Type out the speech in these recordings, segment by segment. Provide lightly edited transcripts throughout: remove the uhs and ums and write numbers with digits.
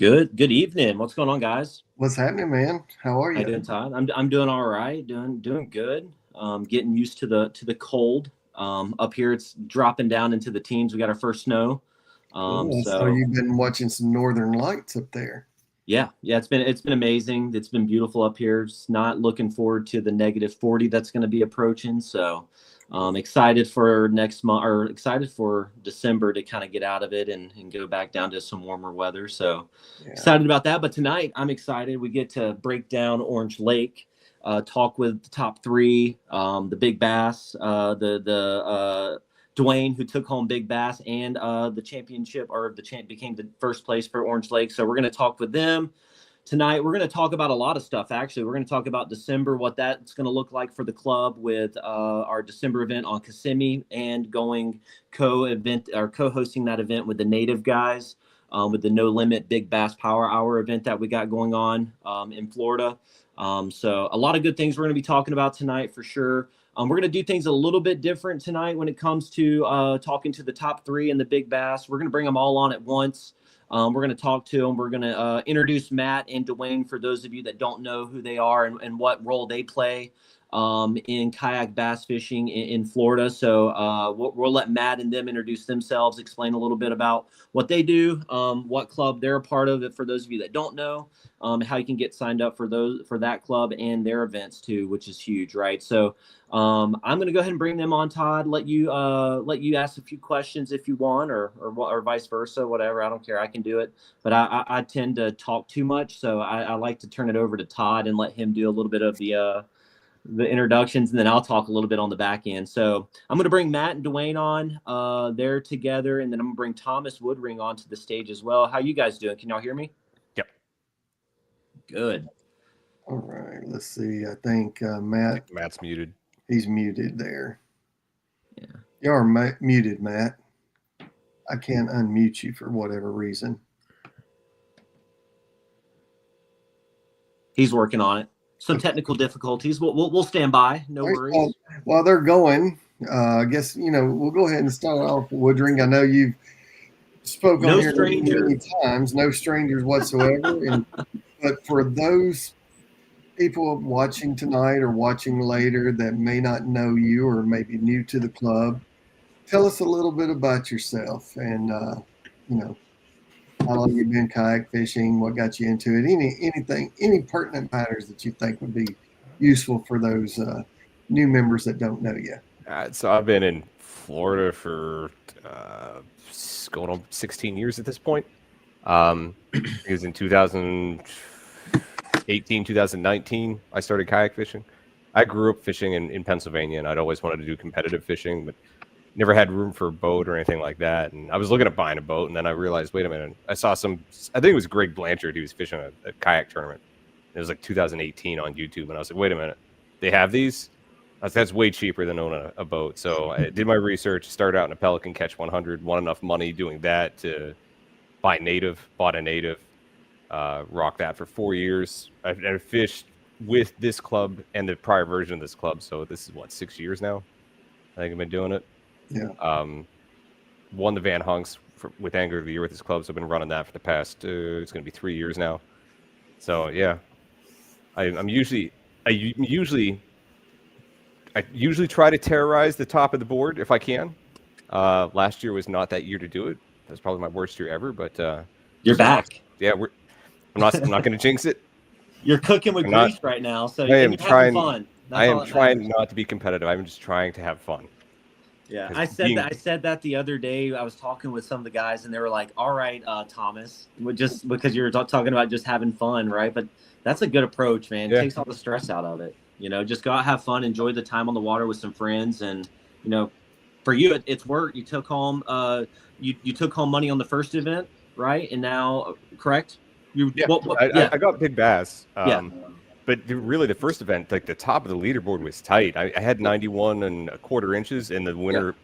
Good evening. What's going on, guys? What's happening, man? How are How you you? doing, Todd? I'm doing all right. Doing good. Getting used to the cold. Up here it's dropping down into the teens. We got our first snow. Yeah, so So you've been watching some Northern Lights up there. yeah, it's been amazing. It's been beautiful up here. Just not looking forward to the -40 that's going to be approaching. So excited for next month, or excited for December to kind of get out of it and go back down to some warmer weather. So Yeah. excited about that. But tonight I'm excited. We get to break down Orange Lake, talk with the top three, the Big Bass, the Dwayne, who took home Big Bass and the championship, or became the first place for Orange Lake. So we're going to talk with them tonight. We're going to talk about a lot of stuff. Actually, we're going to talk about December, what that's going to look like for the club with our December event on Kissimmee, and going co-hosting that event with the native guys, with the No Limit Big Bass Power Hour event that we got going on in Florida. So a lot of good things we're going to be talking about tonight for sure. We're going to do things a little bit different tonight when it comes to talking to the top three in the Big Bass. We're going to bring them all on at once. We're going to talk to them. We're going to introduce Matt and Dwayne for those of you that don't know who they are and what role they play in kayak bass fishing in Florida. So we'll let Matt and them introduce themselves, explain a little bit about what they do, what club they're a part of, it for those of you that don't know, how you can get signed up for that club and their events too, which is huge, right? So I'm going to go ahead and bring them on, Todd. Let you ask a few questions if you want, or vice versa, whatever. I don't care. I can do it, but I tend to talk too much, so I like to turn it over to Todd and let him do a little bit of the introductions, and then I'll talk a little bit on the back end. So I'm going to bring Matt and Dwayne on. They're together, and then I'm going to bring Thomas Woodring onto the stage as well. How you guys doing? Can y'all hear me? Yep. Good. All right. Let's see. I think I Matt, think Matt's muted. he's muted there. Yeah. You are muted, Matt. I can't unmute you for whatever reason. He's working on it. Some technical difficulties. We'll stand by. No worries. While they're going, I guess, we'll go ahead and start off with Woodring. I know you've spoken No on here stranger. many times, no strangers whatsoever. But for those people watching tonight or watching later that may not know you or maybe new to the club, tell us a little bit about yourself and, how long you've been kayak fishing, what got you into it, any pertinent matters that you think would be useful for those new members that don't know you. So I've been in Florida for going on 16 years at this point. It was in 2018, 2019, I started kayak fishing. I grew up fishing in Pennsylvania, and I'd always wanted to do competitive fishing, but never had room for a boat or anything like that. And I was looking at buying a boat, and then I realized, wait a minute, I saw I think it was Greg Blanchard. He was fishing a kayak tournament. It was like 2018 on YouTube, and I was like, wait a minute, they have these? That's way cheaper than owning a boat. So I did my research, started out in a Pelican Catch 100, won enough money doing that to bought a native, rocked that for 4 years. I fished with this club and the prior version of this club. So this is 6 years now. I think I've been doing it. Yeah. Won the Van Hunks with Angler of the Year with this club. So I've been running that for the past, it's going to be 3 years now. So yeah, I usually try to terrorize the top of the board if I can. Last year was not that year to do it. That's probably my worst year ever. But You're back. Yeah, I'm not going to jinx it. You're cooking with grease right now, so I am you're having fun. I am trying not to be competitive. I'm just trying to have fun. Yeah, I said that the other day. I was talking with some of the guys, and they were like, "All right, Thomas, just because you're talking about just having fun, right?" But that's a good approach, man. It takes all the stress out of it. Just go out, have fun, enjoy the time on the water with some friends, and for you, it's work. You took home, you took home money on the first event, right? And now, correct? I got Big Bass. Yeah. But really, the first event, like the top of the leaderboard was tight. I had 91 and a quarter inches, and the winner, I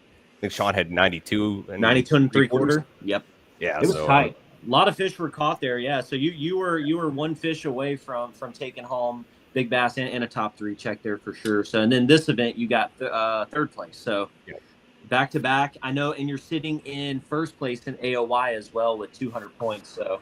think Sean had 92 and 3/4. Yep. Yeah, it was tight. A lot of fish were caught there. Yeah, so you were one fish away from taking home Big Bass and a top three check there for sure. So, and then this event you got third place. So back to back. I know, and you're sitting in first place in AOY as well with 200 points. So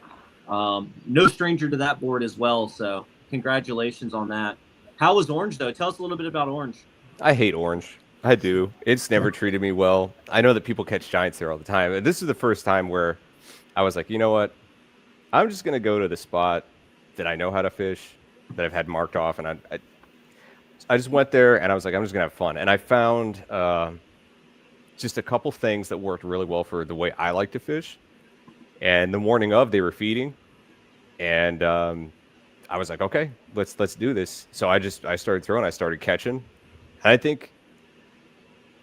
No stranger to that board as well. So congratulations on that. How was Orange though? Tell us a little bit about Orange. I hate Orange. I do. It's never treated me well. I know that people catch giants there all the time. And this is the first time where I was like, you know what? I'm just gonna go to the spot that I know how to fish, that I've had marked off, and I just went there and I was like, I'm just gonna have fun. And I found just a couple things that worked really well for the way I like to fish. And the morning of, they were feeding, and I was like, okay, let's do this. So I started throwing, I started catching, and I think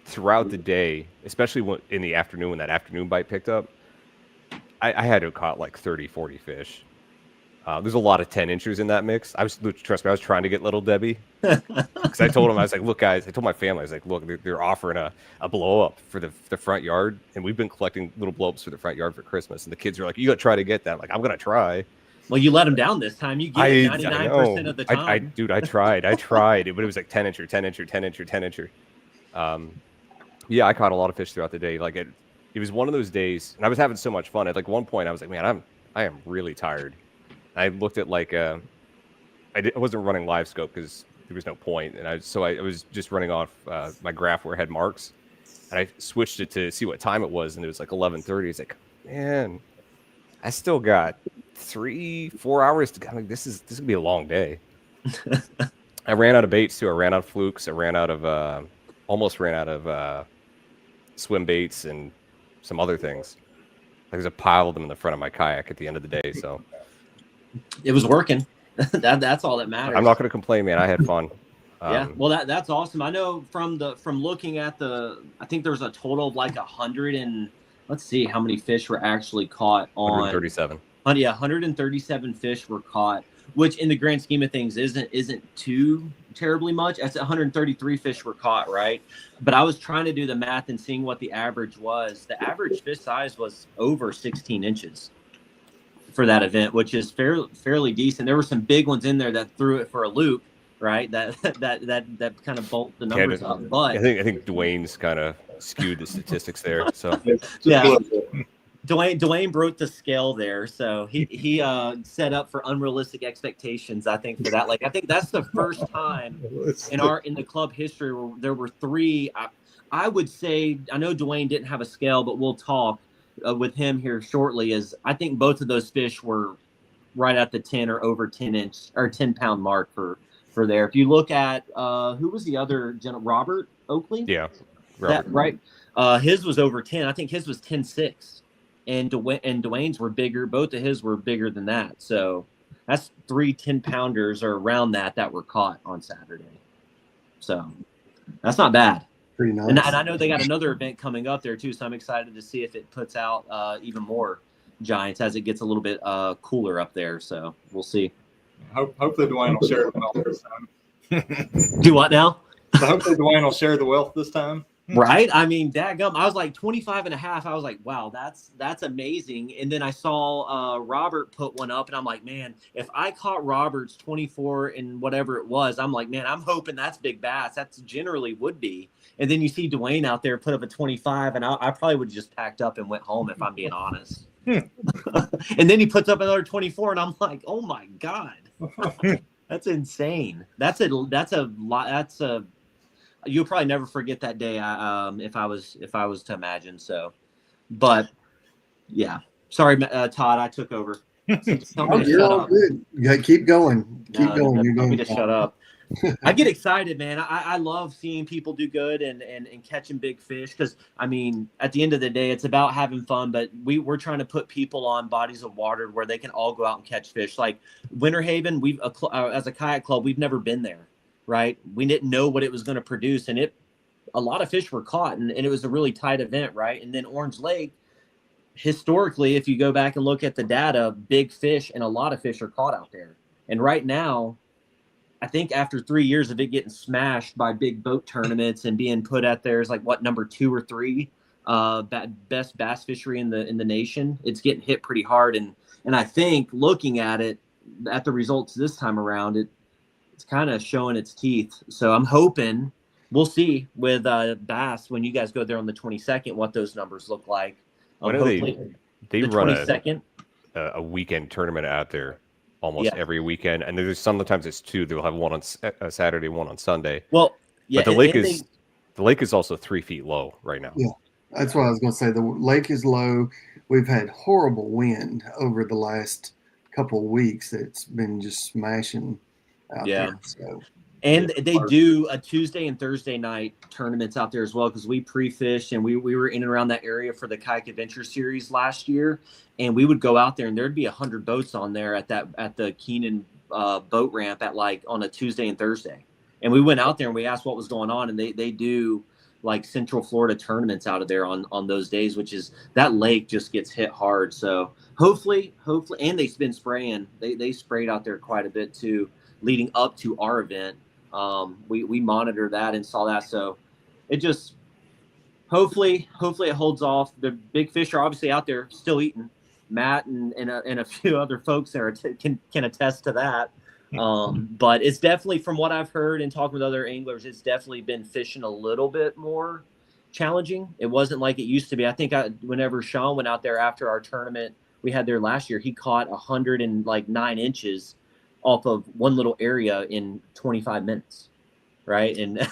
throughout the day, especially in the afternoon when that afternoon bite picked up, I had to have caught like 30, 40 fish. There's a lot of 10 inchers in that mix. Trust me, I was trying to get Little Debbie. Because I told him, I was like, look, guys, I told my family, I was like, look, they're offering a blow up for the front yard. And we've been collecting little blow ups for the front yard for Christmas. And the kids are like, you got to try to get that. I'm like, I'm going to try. Well, you let them down this time. You get it 99% of the time. Dude, I tried, but it was like 10 incher, 10 incher, 10 incher, 10 incher. Yeah, I caught a lot of fish throughout the day. Like it was one of those days, and I was having so much fun. At like one point, I was like, man, I am really tired. I looked at like I wasn't running live scope because there was no point, and I was just running off my graph where it had marks, and I switched it to see what time it was, and it was like 11:30. It's like, man, I still got 3-4 hours to go. Like, this is gonna be a long day. I ran out of baits too. I ran out of flukes. I ran out of almost ran out of swim baits and some other things. There's a pile of them in the front of my kayak at the end of the day. So it was working. That's all that matters. I'm not going to complain, man. I had fun. Yeah, well, that's awesome. I know from looking at I think there's a total of like 100 and let's see how many fish were actually caught on 137. Yeah, 137 fish were caught, which in the grand scheme of things isn't too terribly much. That's 133 fish were caught, right? But I was trying to do the math and seeing what the average was. The average fish size was over 16 inches for that event, which is fairly decent. There were some big ones in there that threw it for a loop, right? That kind of bulked the numbers up. But I think Dwayne's kind of skewed the statistics there. So yeah. Dwayne broke the scale there, so he set up for unrealistic expectations. I think for that, I think that's the first time in the club history where there were three. I would say, I know Dwayne didn't have a scale, but we'll talk with him here shortly. I think both of those fish were right at the 10 or over 10 inch or 10 pound mark for there. If you look at who was the other gentleman, Robert Oakley? Yeah, Robert. That, right. His was over 10. I think his was 10.6. And Dwayne's were bigger. Both of his were bigger than that. So that's 3 10-pounders or around that were caught on Saturday. So that's not bad. Pretty nice. And I know they got another event coming up there too. So I'm excited to see if it puts out even more giants as it gets a little bit cooler up there. So we'll see. Hopefully Dwayne will share the wealth this time. Do what now? So hopefully Dwayne will share the wealth this time. Right. I mean, dadgum, I was like 25 and a half. I was like, wow, that's amazing. And then I saw Robert put one up and I'm like, man, if I caught Robert's 24 and whatever it was, I'm like, man, I'm hoping that's big bass. That's generally would be. And then you see Dwayne out there put up a 25 and I probably would have just packed up and went home if I'm being honest. And then he puts up another 24 and I'm like, oh my God, that's insane. That's a lot. You'll probably never forget that day. If I was to imagine. So, but yeah, sorry, Todd, I took over. You're all good. Yeah, keep going. Keep going. You're Tell me going to shut up. I get excited, man. I love seeing people do good and catching big fish because, I mean, at the end of the day, it's about having fun, but we're trying to put people on bodies of water where they can all go out and catch fish. Like Winter Haven, as a kayak club, we've never been there, right? We didn't know what it was going to produce, and a lot of fish were caught, and it was a really tight event, right? And then Orange Lake, historically, if you go back and look at the data, big fish and a lot of fish are caught out there. And right now, I think after 3 years of it getting smashed by big boat tournaments and being put out there as like number 2 or 3 best bass fishery in the nation, it's getting hit pretty hard. And I think looking at it, at the results this time around, it's kind of showing its teeth. So I'm hoping we'll see with bass when you guys go there on the 22nd what those numbers look like. When are they the run 22nd. a weekend tournament out there almost Yeah. every weekend, and there's sometimes it's two. They'll have one on Saturday, one on Sunday. Well, yeah, But the and lake is also 3 feet low right now. Yeah, that's what I was going to say. The lake is low. We've had horrible wind over the last couple of weeks. It's been just smashing out Yeah. there. So, and they do a Tuesday and Thursday night tournaments out there as well, because we pre-fished and we were in and around that area for the Kayak Adventure Series last year, and we would go out there and there'd be 100 boats on there at the Keenan boat ramp at like on a Tuesday and Thursday, and we went out there and we asked what was going on, and they do like Central Florida tournaments out of there on those days, which is that lake just gets hit hard. So hopefully, and they've been spraying. They sprayed out there quite a bit too, leading up to our event. We monitored that and saw that. So it just hopefully it holds off. The big fish are obviously out there still eating. Matt and a few other folks there can attest to that. But it's definitely, from what I've heard and talking with other anglers, it's definitely been fishing a little bit more challenging. It wasn't like it used to be. I think whenever Sean went out there after our tournament we had there last year, he caught 109 inches off of one little area in 25 minutes, right? And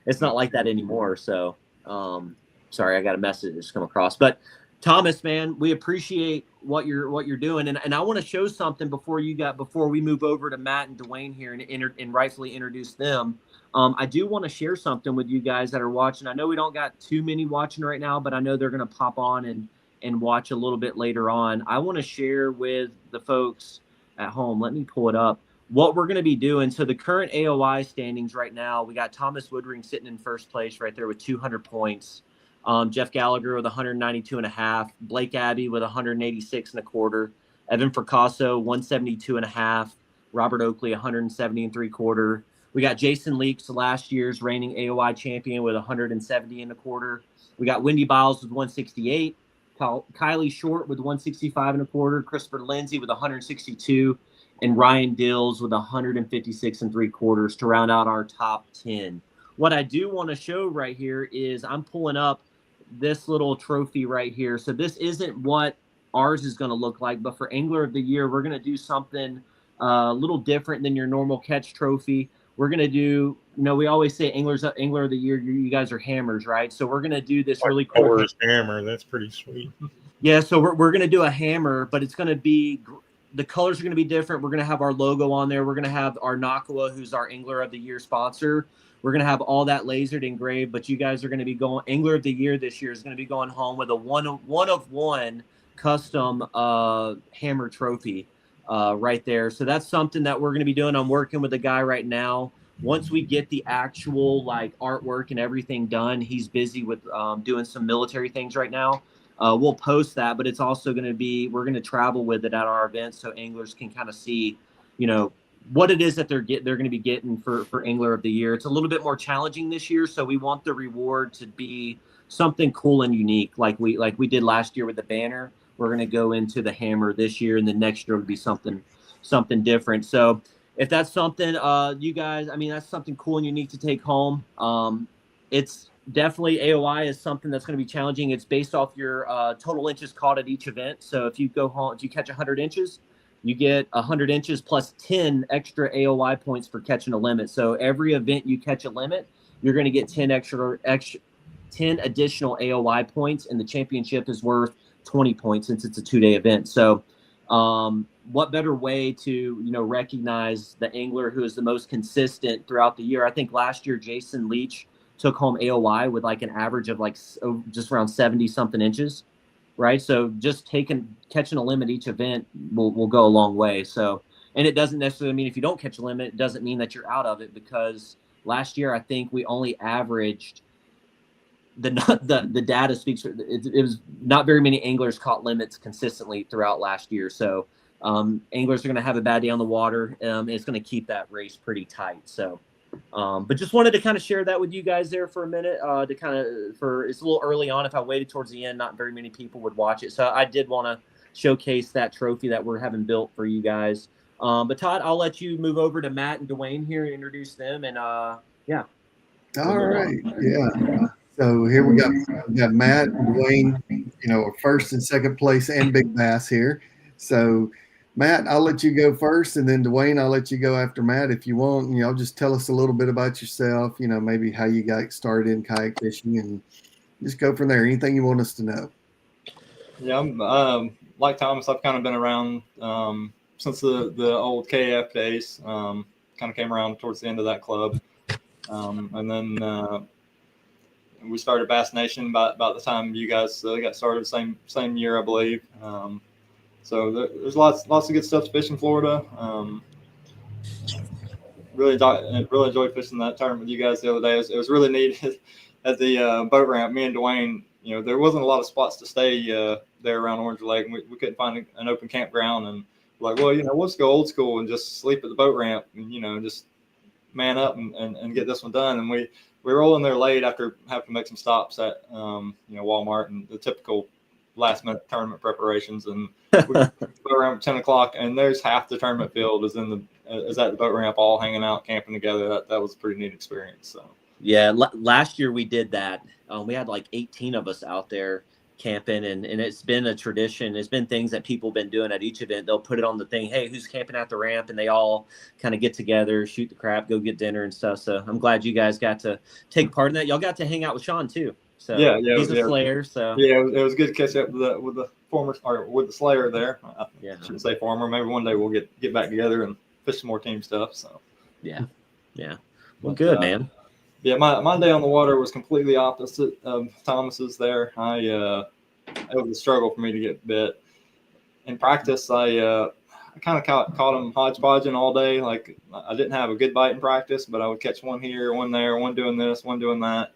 it's not like that anymore. So sorry, I got a message that's come across. But Thomas, man, we appreciate what you're doing, and I want to show something before we move over to Matt and Dwayne here and rightfully introduce them. I do want to share something with you guys that are watching. I know we don't got too many watching right now, but I know they're going to pop on and watch a little bit later on. I want to share with the folks at home. Let me pull it up. What we're going to be doing. So the current AOI standings right now, we got Thomas Woodring sitting in first place right there with 200 points. Jeff Gallagher with 192.5, Blake Abbey with 186.25, Evan Fracasso 172.5, Robert Oakley 170.75. We got Jason Leaks, last year's reigning AOI champion, with 170.25. We got Wendy Biles with 168, Kylie Short with 165.25, Christopher Lindsay with 162, and Ryan Dills with 156.75 to round out our top 10. What I do want to show right here is I'm pulling up this little trophy right here. So this isn't what ours is going to look like, but for Angler of the Year, we're going to do something a little different than your normal catch trophy. We're going to do, we always say Angler of the Year, you guys are hammers, right? So we're going to do this really cool hammer. That's pretty sweet. Yeah, so we're going to do a hammer, but it's going to be, the colors are going to be different. We're going to have our logo on there. We're going to have our Nakawa, who's our Angler of the Year sponsor. We're going to have all that lasered engraved, but you guys are going to be going, Angler of the Year this year is going to be going home with a one of one custom hammer trophy right there. So that's something that we're going to be doing. I'm working with a guy right now. Once we get the actual like artwork and everything done, he's busy with doing some military things right now. We'll post that, but it's also going to be, we're going to travel with it at our event so anglers can kind of see, what it is that they're going to be getting for Angler of the Year. It's a little bit more challenging this year, so we want the reward to be something cool and unique, like we did last year with the banner. We're going to go into the hammer this year, and the next year will be something different. So if that's something you guys, that's something cool and unique to take home. It's definitely, AOI is something that's going to be challenging. It's based off your total inches caught at each event. So if you go home, if you catch 100 inches, you get 100 inches plus 10 extra AOI points for catching a limit. So every event you catch a limit, you're going to get 10 additional AOI points, and the championship is worth 20 points since it's a 2-day event. So what better way to, recognize the angler who is the most consistent throughout the year? I think last year, Jason Leach took home AOI with like an average of just around 70 something inches. Right. So just catching a limit each event will go a long way. So, and it doesn't necessarily mean if you don't catch a limit, it doesn't mean that you're out of it, because last year, I think we only averaged the data speaks. It was not very many anglers caught limits consistently throughout last year. So anglers are going to have a bad day on the water. It's going to keep that race pretty tight. So, but just wanted to kind of share that with you guys there for a minute, it's a little early on. If I waited towards the end, not very many people would watch it. So I did want to showcase that trophy that we're having built for you guys. But Todd, I'll let you move over to Matt and Dwayne here and introduce them. And yeah. All right. Yeah. So here we got Matt and Dwayne, first and second place and big bass here. So, Matt, I'll let you go first, and then Dwayne, I'll let you go after Matt if you want. Just tell us a little bit about yourself. Maybe how you got started in kayak fishing, and just go from there. Anything you want us to know. Yeah, I'm like Thomas. I've kind of been around since the old KF days. Kind of came around towards the end of that club, and then we started Bass Nation about the time you guys got started, same year, I believe. So there's lots of good stuff to fish in Florida. Really enjoyed fishing that tournament with you guys the other day. It was really neat at the boat ramp. Me and Dwayne, there wasn't a lot of spots to stay there around Orange Lake, and we couldn't find an open campground. And we're like, well, let's go old school and just sleep at the boat ramp, and just man up and get this one done. And we rolled in there late after having to make some stops at Walmart and the typical last minute tournament preparations, and we go around 10 o'clock, and there's half the tournament field is at the boat ramp, all hanging out, camping together. That was a pretty neat experience. So yeah, last year we did that. We had like 18 of us out there camping, and it's been a tradition. It's been things that people have been doing at each event. They'll put it on the thing, hey, who's camping at the ramp, and they all kind of get together, shoot the crap, go get dinner and stuff. So I'm glad you guys got to take part in that. Y'all got to hang out with Sean too. So yeah, he's a slayer. So yeah, it was good to catch up with the former, or with the slayer there. I shouldn't say former. Maybe one day we'll get back together and fish some more team stuff. So yeah. Well, good, man. Yeah, my day on the water was completely opposite of Thomas's there. It was a struggle for me to get bit. In practice, I kind of caught him hodgepodging all day. Like, I didn't have a good bite in practice, but I would catch one here, one there, one doing this, one doing that.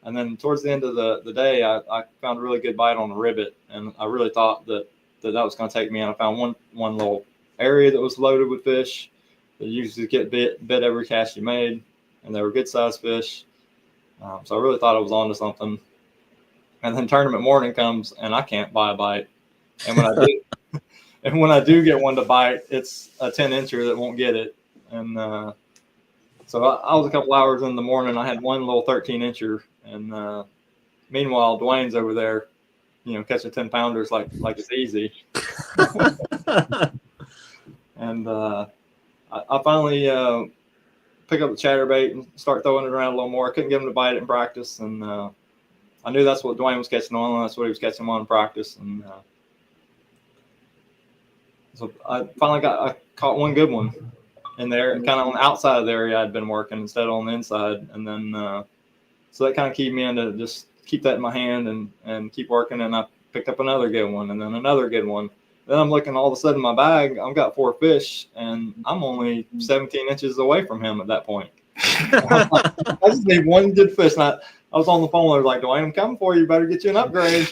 And then towards the end of the day, I found a really good bite on a ribbit, and I really thought that was going to take me. And I found one little area that was loaded with fish that you usually get bit every cast you made, and they were good sized fish. So I really thought I was onto something. And then tournament morning comes, and I can't buy a bite. And when I do get one to bite, it's a 10-incher that won't get it. And so I was a couple hours in the morning. I had one little 13-incher, and meanwhile Dwayne's over there, catching 10-pounders like it's easy. And I finally pick up the chatterbait and start throwing it around a little more. I couldn't get him to bite it in practice, and I knew that's what Dwayne was catching on, and that's what he was catching on in practice. And so I caught one good one in there, and kind of on the outside of the area I'd been working instead of on the inside. And then so that kind of keyed me into just keep that in my hand and keep working. And I picked up another good one, and then another good one. Then I'm looking, all of a sudden, my bag, I've got 4 fish, and I'm only 17 inches away from him at that point. I just need one good fish. And I was on the phone. I was like, Dwayne, I'm coming for you. You better get you an upgrade.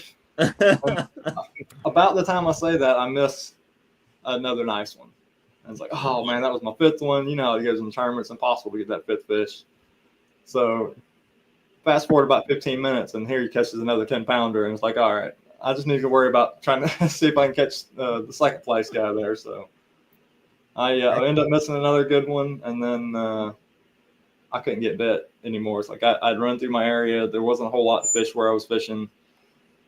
About the time I say that, I miss another nice one. And it's like, oh, man, that was my 5th one. You know how it goes in the tournament. It's impossible to get that 5th fish. So fast forward about 15 minutes, and here he catches another 10-pounder, and it's like, all right. I just need to worry about trying to see if I can catch the second place guy there. So I ended up missing another good one, and then I couldn't get bit anymore. It's like I'd run through my area. There wasn't a whole lot to fish where I was fishing.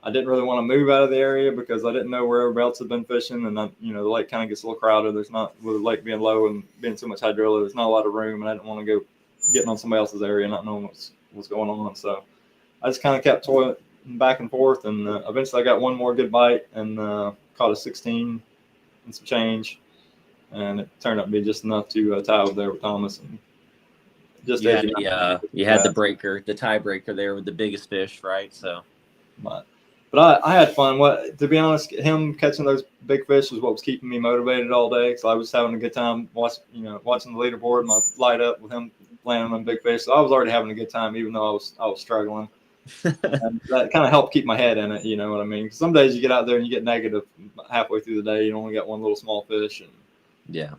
I didn't really want to move out of the area because I didn't know where everybody else had been fishing, and the lake kind of gets a little crowded. There's not, with the lake being low and being so much hydrilla, there's not a lot of room, and I didn't want to go getting on somebody else's area, not knowing what's going on. So I just kind of kept toiling back and forth, and eventually I got one more good bite and caught a 16 and some change, and it turned out to be just enough to tie over there with Thomas. And just you had the breaker, the tiebreaker there with the biggest fish, right? So, but I had fun. To be honest, him catching those big fish was what was keeping me motivated all day, because I was having a good time watching the leaderboard, my light up with him landing on big fish. So I was already having a good time, even though I was struggling. And that kind of helped keep my head in it, you know what I mean? Some days you get out there and you get negative halfway through the day. You only got one little small fish. And yeah.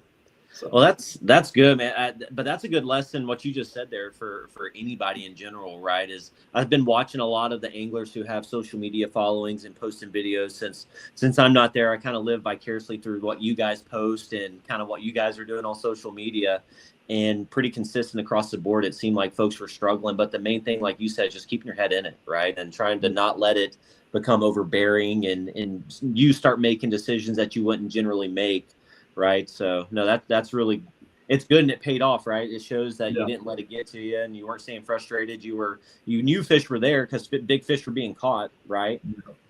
So. Well, that's good, man. But that's a good lesson. What you just said there for anybody in general, right? Is I've been watching a lot of the anglers who have social media followings and posting videos since I'm not there. I kind of live vicariously through what you guys post and kind of what you guys are doing on social media, and pretty consistent across the board. It seemed like folks were struggling, but the main thing, like you said, just keeping your head in it, right, and trying to not let it become overbearing, and you start making decisions that you wouldn't generally make. Right. So no, that's really, it's good, and it paid off, right? It shows that you didn't let it get to you, and you weren't staying frustrated. You knew fish were there because big fish were being caught, right?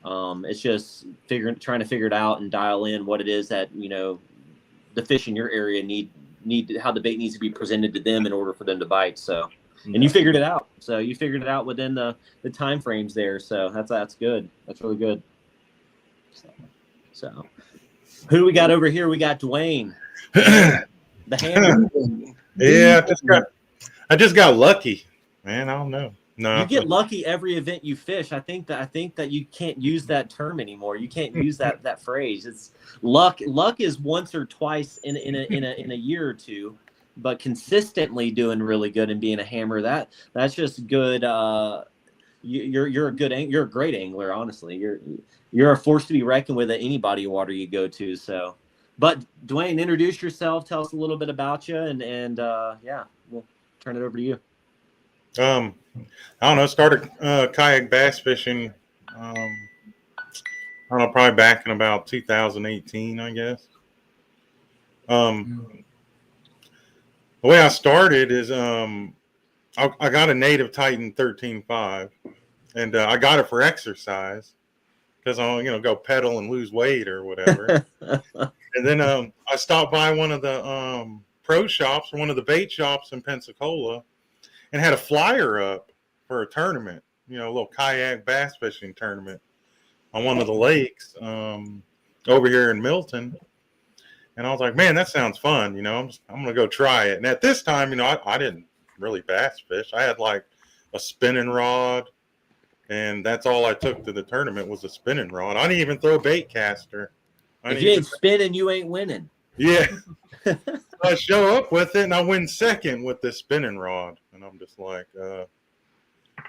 It's just trying to figure it out and dial in what it is that, the fish in your area need how the bait needs to be presented to them in order for them to bite. So, and you figured it out. So you figured it out within the time frames there. So that's good. That's really good. So. Who do we got over here? We got Dwayne, the hammer. Yeah, I just got lucky, man. I don't know. No, you get lucky every event you fish. I think that you can't use that term anymore. You can't use that phrase. It's luck. Luck is once or twice in a year or two, but consistently doing really good and being a hammer. That's just good. You're a great angler. Honestly, you're a force to be reckoned with at any body of water you go to. So, but Dwayne, introduce yourself. Tell us a little bit about you, and yeah, we'll turn it over to you. I don't know. Started kayak bass fishing. I don't know, probably back in about 2018, I guess. The way I started is I got a native Titan 13.5, and I got it for exercise because I go pedal and lose weight or whatever. And then I stopped by one of the pro shops, or one of the bait shops in Pensacola, and had a flyer up for a tournament, a little kayak bass fishing tournament on one of the lakes over here in Milton. And I was like, man, that sounds fun. I'm going to go try it. And at this time, I didn't really bass fish. I had like a spinning rod, and that's all I took to the tournament was a spinning rod. I didn't even throw a bait caster. If you ain't spinning, you ain't winning. Yeah. I show up with it, and I win second with this spinning rod. And I'm just like,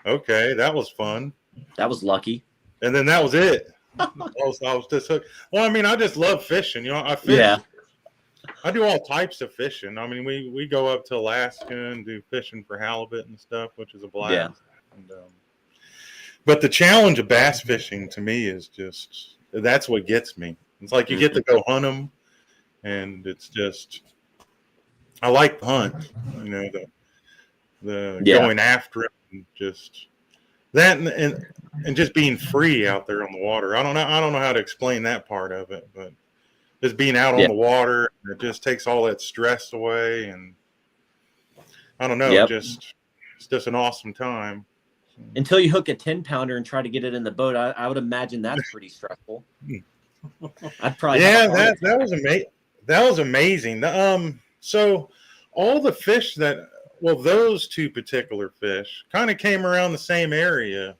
okay, that was fun. That was lucky. And then that was it. I was just hooked. Well, I mean, I just love fishing. I fish. Yeah. I do all types of fishing. I mean, we go up to Alaska and do fishing for halibut and stuff, which is a blast. Yeah. And, but the challenge of bass fishing to me is that's what gets me. It's like you get to go hunt them, and it's just, I like the hunt, the going after it, and just that, and just being free out there on the water. I don't know how to explain that part of it, but just being out on the water, it just takes all that stress away, and I don't know, it's just an awesome time. Until you hook a 10-pounder and try to get it in the boat, I would imagine that's pretty stressful. I'd probably that was amazing. That was amazing. So all the fish those two particular fish kind of came around the same area.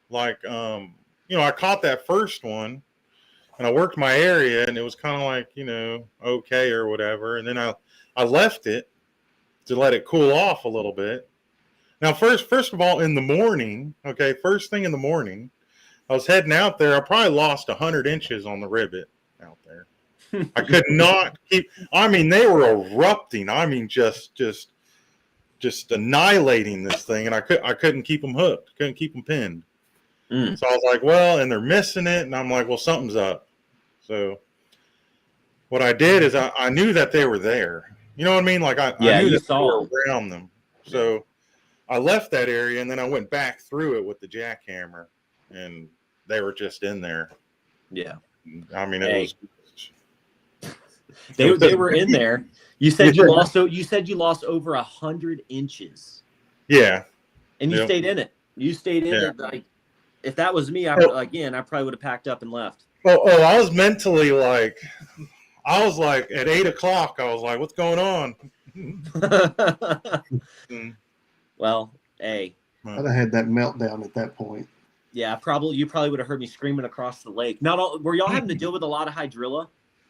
Like I caught that first one, and I worked my area, and it was kind of like, okay or whatever. And then I left it to let it cool off a little bit. Now, first of all, in the morning, first thing in the morning, I was heading out there. I probably lost 100 inches on the ribbit out there. I could not keep, they were erupting. Just annihilating this thing, and I couldn't keep them hooked. Couldn't keep them pinned. So I was like, well, and they're missing it, and I'm like, well, something's up. So what I did is I knew that they were there. You know what I mean? Like I knew that they were around them. So I left that area, and then I went back through it with the jackhammer, and they were just in there. Yeah. It was. They were in there. You said you lost over 100 inches. Yeah. And you stayed in it. You stayed in it. Like, if that was me, I probably would have packed up and left. I was mentally like, at 8:00. I was like, what's going on? Well, hey. I'd have had that meltdown at that point. Yeah, you probably would have heard me screaming across the lake. Were y'all having to deal with a lot of hydrilla?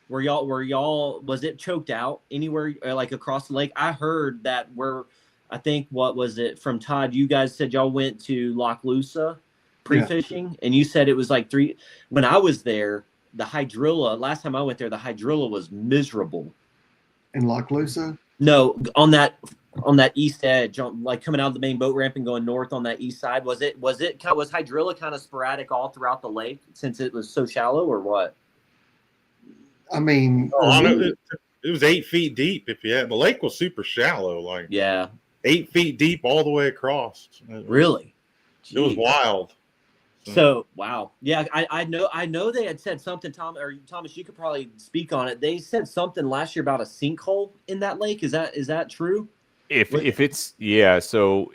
Were y'all was it choked out anywhere like across the lake? I heard that I think what was it from Todd? You guys said y'all went to Lochloosa pre-fishing, and you said it was like three. When I was there, the hydrilla. Last time I went there, the hydrilla was miserable. In Lochloosa? No, on that east edge, like coming out of the main boat ramp and going north on that east side. Was hydrilla kind of sporadic all throughout the lake since it was so shallow, or what? I mean, it was 8 feet deep. The lake was super shallow, like 8 feet deep all the way across. Really? It was wild. So wow, yeah, I know they had said something, Thomas, you could probably speak on it. They said something last year about a sinkhole in that lake. Is that true? So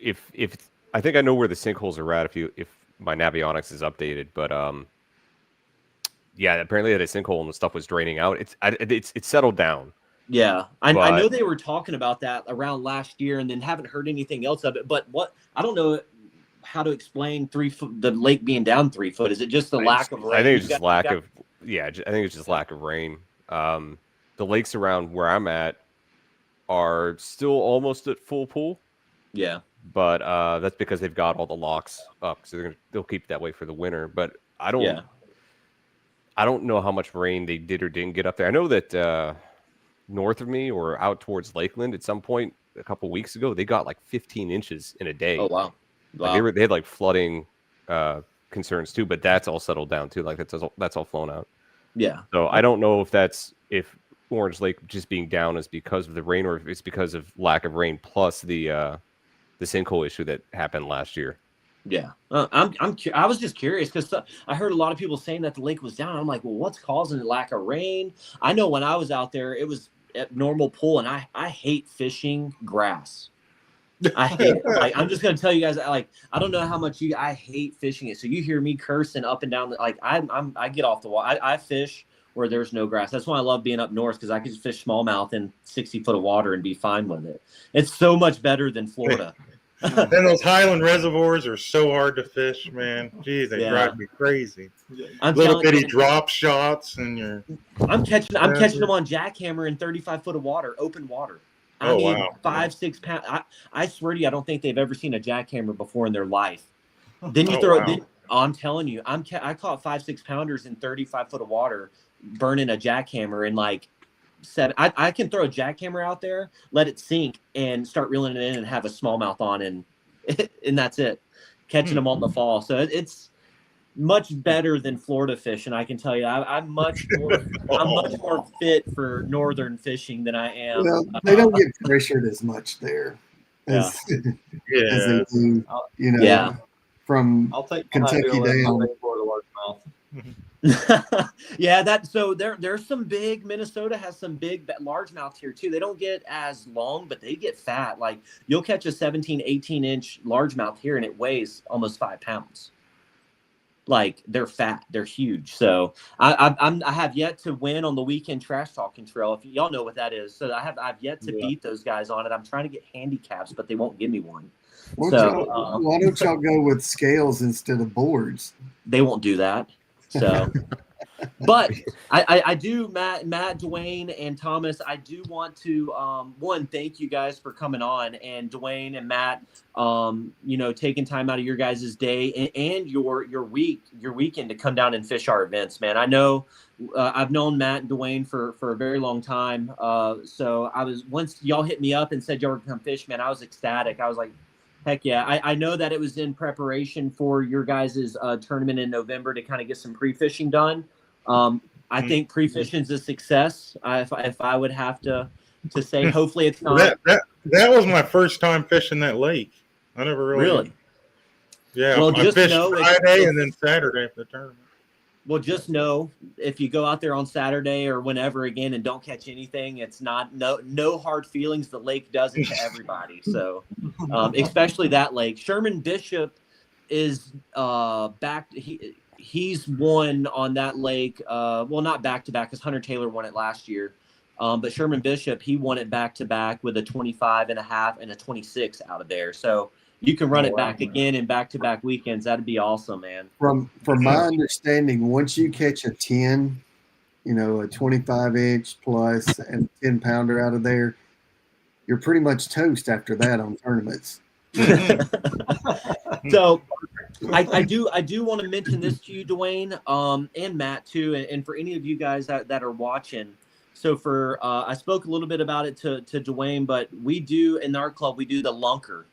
if I think I know where the sinkholes are at if my Navionics is updated, but apparently that a sinkhole and the stuff was draining out. It's settled down. Yeah, I know they were talking about that around last year, and then haven't heard anything else of it. But I don't know how to explain the lake being down 3 foot. Is it just the lack of rain? I think it's just lack of rain. The lakes around where I'm at are still almost at full pool. Yeah, but that's because they've got all the locks up, so they'll keep it that way for the winter. But I don't know how much rain they did or didn't get up there. I know that north of me or out towards Lakeland at some point a couple weeks ago, they got like 15 inches in a day. Oh wow. Like they had like flooding concerns too, but that's all settled down too. Like that's all flown out. Yeah. So I don't know if Orange Lake just being down is because of the rain or if it's because of lack of rain plus the sinkhole issue that happened last year. Yeah, I was just curious because I heard a lot of people saying that the lake was down. I'm like, well, what's causing the lack of rain? I know when I was out there, it was at normal pool, and I hate fishing grass. I hate it. Like, I'm just gonna tell you guys, like, I don't know how much I hate fishing it. So you hear me cursing up and down. Like I get off the wall. I fish where there's no grass. That's why I love being up north, because I can just fish smallmouth in 60 foot of water and be fine with it. It's so much better than Florida. And those highland reservoirs are so hard to fish, man. Jeez, they drive me crazy. Little bitty drop shots, and I'm catching them on jackhammer in 35 foot of water, open water. I mean, wow. 5-6 pounds. I swear to you, I don't think they've ever seen a jackhammer before in their life. Then you throw it. I'm telling you, I caught 5-6 pounders in 35 foot of water, burning a jackhammer in like 7. I can throw a jackhammer out there, let it sink, and start reeling it in, and have a smallmouth on, and that's it. Catching them on the fall. So it's much better than Florida fishing. I can tell you, I'm much more fit for northern fishing than I am. Well, they don't get pressured as much there as they do, from I'll take Kentucky down. There's some big. Minnesota has some big largemouth here too. They don't get as long, but they get fat. Like, you'll catch a 17-18 inch largemouth here, and it weighs almost 5 pounds. Like, they're fat, they're huge. So I have yet to win on the weekend trash talking trail. If y'all know what that is, so I've yet to beat those guys on it. I'm trying to get handicaps, but they won't give me one. Why don't y'all go with scales instead of boards? They won't do that. So, but I do, Matt, Dwayne, and Thomas, I do want to, one, thank you guys for coming on, and Dwayne and Matt, taking time out of your guys' day and your weekend to come down and fish our events, man. I know I've known Matt and Dwayne for a very long time. So once y'all hit me up and said y'all were gonna come fish, man, I was ecstatic. I was like, heck yeah. I know that it was in preparation for your guys' tournament in November to kind of get some pre-fishing done. I think pre-fishing is a success. If I would have to say, hopefully it's not. That was my first time fishing that lake. I never really. Yeah, well, I fished Friday and then Saturday for the tournament. Well, just know if you go out there on Saturday or whenever again and don't catch anything, it's no hard feelings. The lake does it to everybody. So, especially that lake. Sherman Bishop is back. He's won on that lake. Well, not back to back, because Hunter Taylor won it last year. But Sherman Bishop, he won it back to back with a 25.5 and a 26 out of there. So you can run it back again in back-to-back weekends. That'd be awesome, man. From my understanding, once you catch a 10 a 25-inch plus and 10-pounder out of there, you're pretty much toast after that on tournaments. So I do want to mention this to you, Dwayne, and Matt too, and for any of you guys that are watching. So for I spoke a little bit about it to Dwayne, but we do in our club, we do the lunker,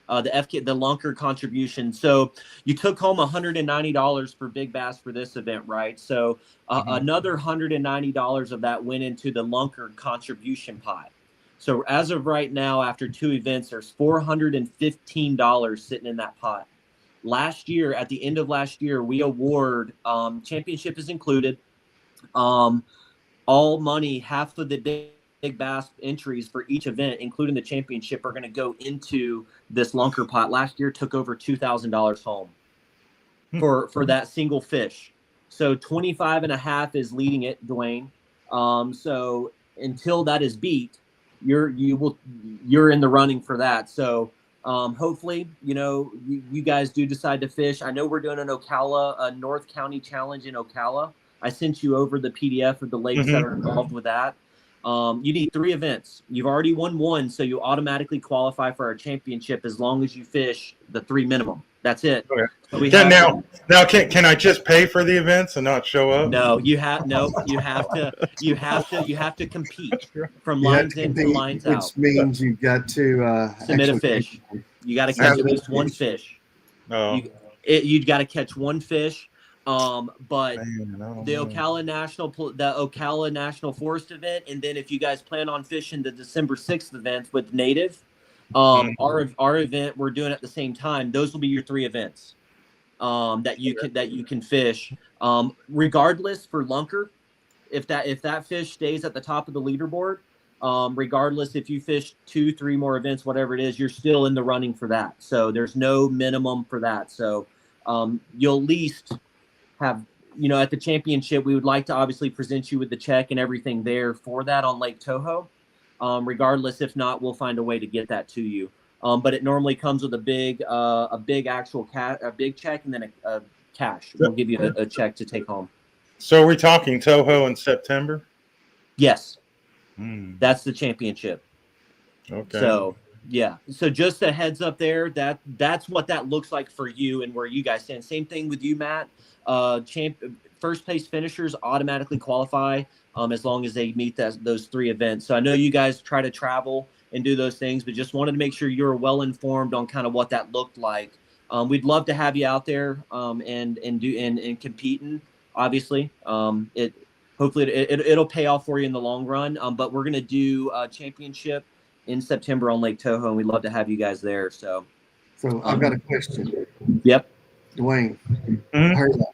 the lunker contribution. So you took home $190 for big bass for this event, right? So another $190 of that went into the lunker contribution pot. So as of right now, after 2 events, there's $415 sitting in that pot. Last year, at the end of last year, we award championship is included. All money, half of the big bass entries for each event, including the championship, are going to go into this lunker pot. Last year took over $2,000 home for that single fish. So 25.5 is leading it, Dwayne. So until that is beat, you're in the running for that. So hopefully, you guys do decide to fish. I know we're doing an Ocala, a North County Challenge in Ocala. I sent you over the PDF of the lakes that are involved with that. You need 3 events. You've already won 1, so you automatically qualify for our championship as long as you fish the 3 minimum. That's it. Okay. So now, can I just pay for the events and not show up? No, you have to compete from lines in to lines out. Which means you've got to submit a fish. You got to catch at least 1 fish. Oh. You've got to catch 1 fish. But the Ocala National Forest event, and then if you guys plan on fishing the December 6th event with Native, our event we're doing at the same time. Those will be your 3 events that you can fish. Regardless for lunker, if that fish stays at the top of the leaderboard, regardless if you fish 2, 3 more events, whatever it is, you're still in the running for that. So there's no minimum for that. So you'll at least have, at the championship, we would like to obviously present you with the check and everything there for that on Lake Toho. Regardless, if not, we'll find a way to get that to you. But it normally comes with a big check and then a cash. We'll give you a check to take home. So are we talking Toho in September? Yes. That's the championship. Okay. So yeah. So just a heads up there, that's what that looks like for you and where you guys stand. Same thing with you, Matt. First place finishers automatically qualify as long as they meet those 3 events. So I know you guys try to travel and do those things, but just wanted to make sure you're well informed on kind of what that looked like. We'd love to have you out there and competing. Obviously, hopefully it'll pay off for you in the long run. But we're gonna do a championship in September on Lake Toho, and we'd love to have you guys there. So I've got a question. Yep. Dwayne, I heard that.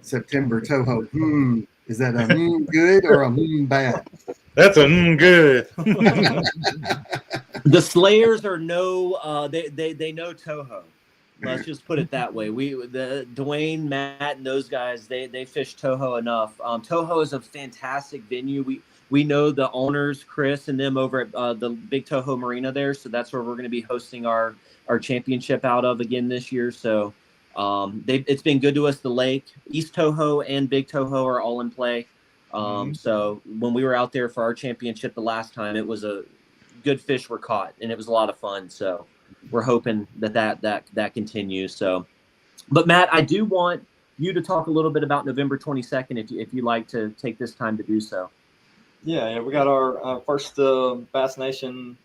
September Toho. Is that a good or a bad? That's a good. The Slayers are they know Toho. Let's just put it that way. Dwayne, Matt, and those guys, they fish Toho enough. Toho is a fantastic venue. We know the owners, Chris and them over at the Big Toho Marina there. So that's where we're going to be hosting our championship out of again this year. So it's been good to us. The lake, East Toho and Big Toho are all in play. So when we were out there for our championship the last time, it was a good fish were caught and it was a lot of fun. So we're hoping that continues. So, but Matt, I do want you to talk a little bit about November 22nd, if you like to take this time to do so. Yeah, we got our first Bass Nation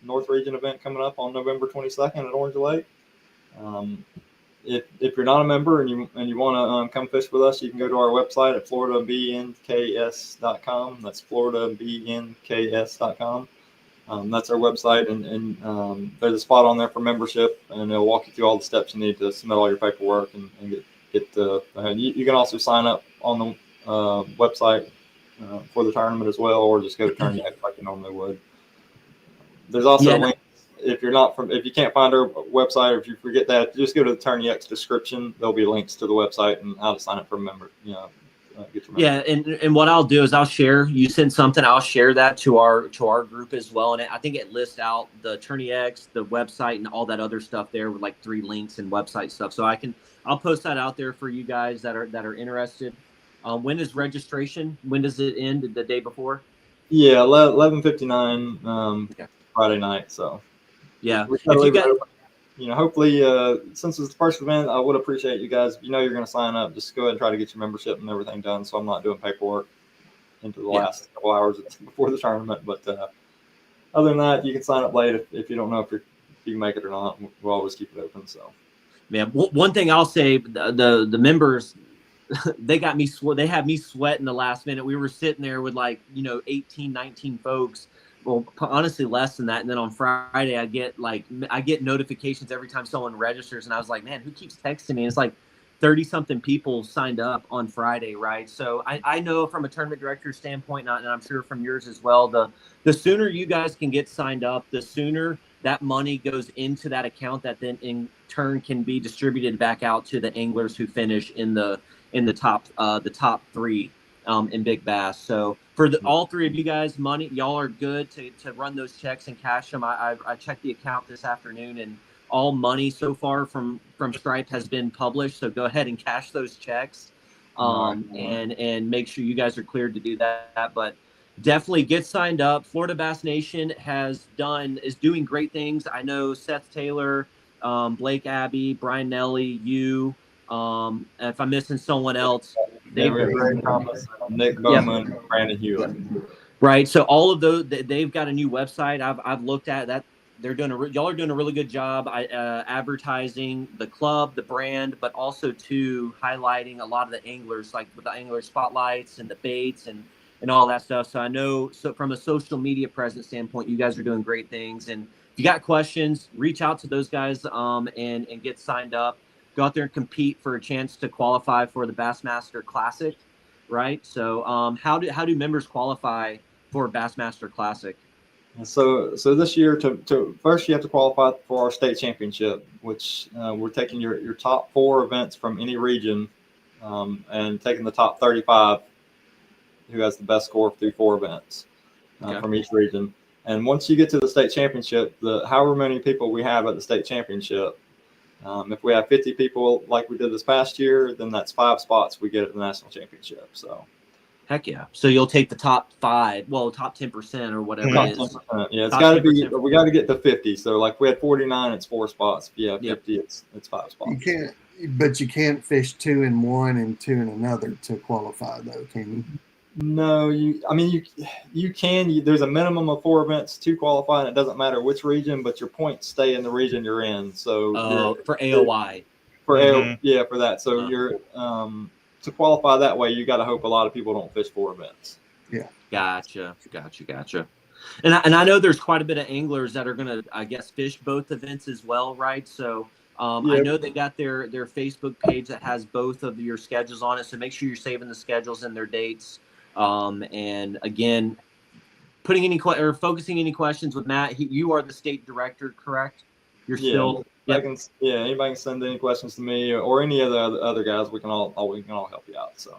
North Region event coming up on November 22nd at Orange Lake. If you're not a member and you want to come fish with us, you can go to our website at floridabnks.com. That's floridabnks.com. That's our website, and there's a spot on there for membership, and it'll walk you through all the steps you need to submit all your paperwork and get the. You can also sign up on the website for the tournament as well, or just go to TourneyX like you normally would. There's also links. If you can't find our website, or if you forget that, just go to the TourneyX description. There'll be links to the website and how to sign up for a member. Get your member. Yeah, and what I'll do is I'll share. You send something, I'll share that to our group as well, and I think it lists out the TourneyX, the website, and all that other stuff there with like 3 links and website stuff. So I'll post that out there for you guys that are interested. When is registration? When does it end? The day before? Yeah, 11:59 Okay. Friday night. So Yeah. we try to If you leave it got, open. Hopefully, since it's the first event, I would appreciate you guys. You're going to sign up. Just go ahead and try to get your membership and everything done. So I'm not doing paperwork into the Yeah. last couple hours before the tournament. But other than that, you can sign up late if you don't know if you can make it or not. We'll always keep it open. So. man, one thing I'll say, the members, they got me they had me sweating the last minute. We were sitting there with 18, 19 folks. Well, honestly, less than that. And then on Friday, I get notifications every time someone registers, and I was like, man, who keeps texting me? And it's like 30 something people signed up on Friday, right? So I know from a tournament director standpoint, and I'm sure from yours as well, the sooner you guys can get signed up, the sooner that money goes into that account that then in turn can be distributed back out to the anglers who finish in the top three in big bass. So for all three of you guys, y'all are good to run those checks and cash them. I checked the account this afternoon, and all money so far from Stripe has been published. So go ahead and cash those checks, and make sure you guys are cleared to do that. But definitely get signed up. Florida Bass Nation is doing great things. I know Seth Taylor, Blake Abbey, Brian Nelly, you. If I'm missing someone else, Greg Thomas, Nick Bowman, Brandon Hewitt. Right. So all of those, they've got a new website. I've looked at that. Y'all are doing a really good job advertising the club, the brand, but also to highlighting a lot of the anglers, like with the angler spotlights and the baits and all that stuff. So I know, so from a social media presence standpoint, you guys are doing great things. And if you got questions, reach out to those guys and get signed up. Go out there and compete for a chance to qualify for the Bassmaster Classic, right? So how do members qualify for Bassmaster Classic? So this year, to first you have to qualify for our state championship, which we're taking your top 4 events from any region, and taking the top 35 who has the best score through 4 events from each region. And once you get to the state championship, however many people we have at the state championship, if we have 50 people like we did this past year, then that's 5 spots we get at the national championship. So. Heck yeah! So you'll take the top 5, top 10% or whatever it is. Yeah, it's got to be. We got to get to 50. So like we had 49, it's 4 spots. If you have 50, it's 5 spots. You can't fish 2 in one and 2 in another to qualify, though, can you? No, you can. There's a minimum of 4 events to qualify, and it doesn't matter which region, but your points stay in the region you're in. So for AOI. For that. So you're to qualify that way, you got to hope a lot of people don't fish 4 events. Yeah. Gotcha. And I know there's quite a bit of anglers that are going to, I guess, fish both events as well, right? So I know they got their Facebook page that has both of your schedules on it. So make sure you're saving the schedules and their dates. And again, focusing any questions with Matt. You are the state director, correct? You're still. Yep. Anybody can send any questions to me or any of the other guys. We can all help you out. So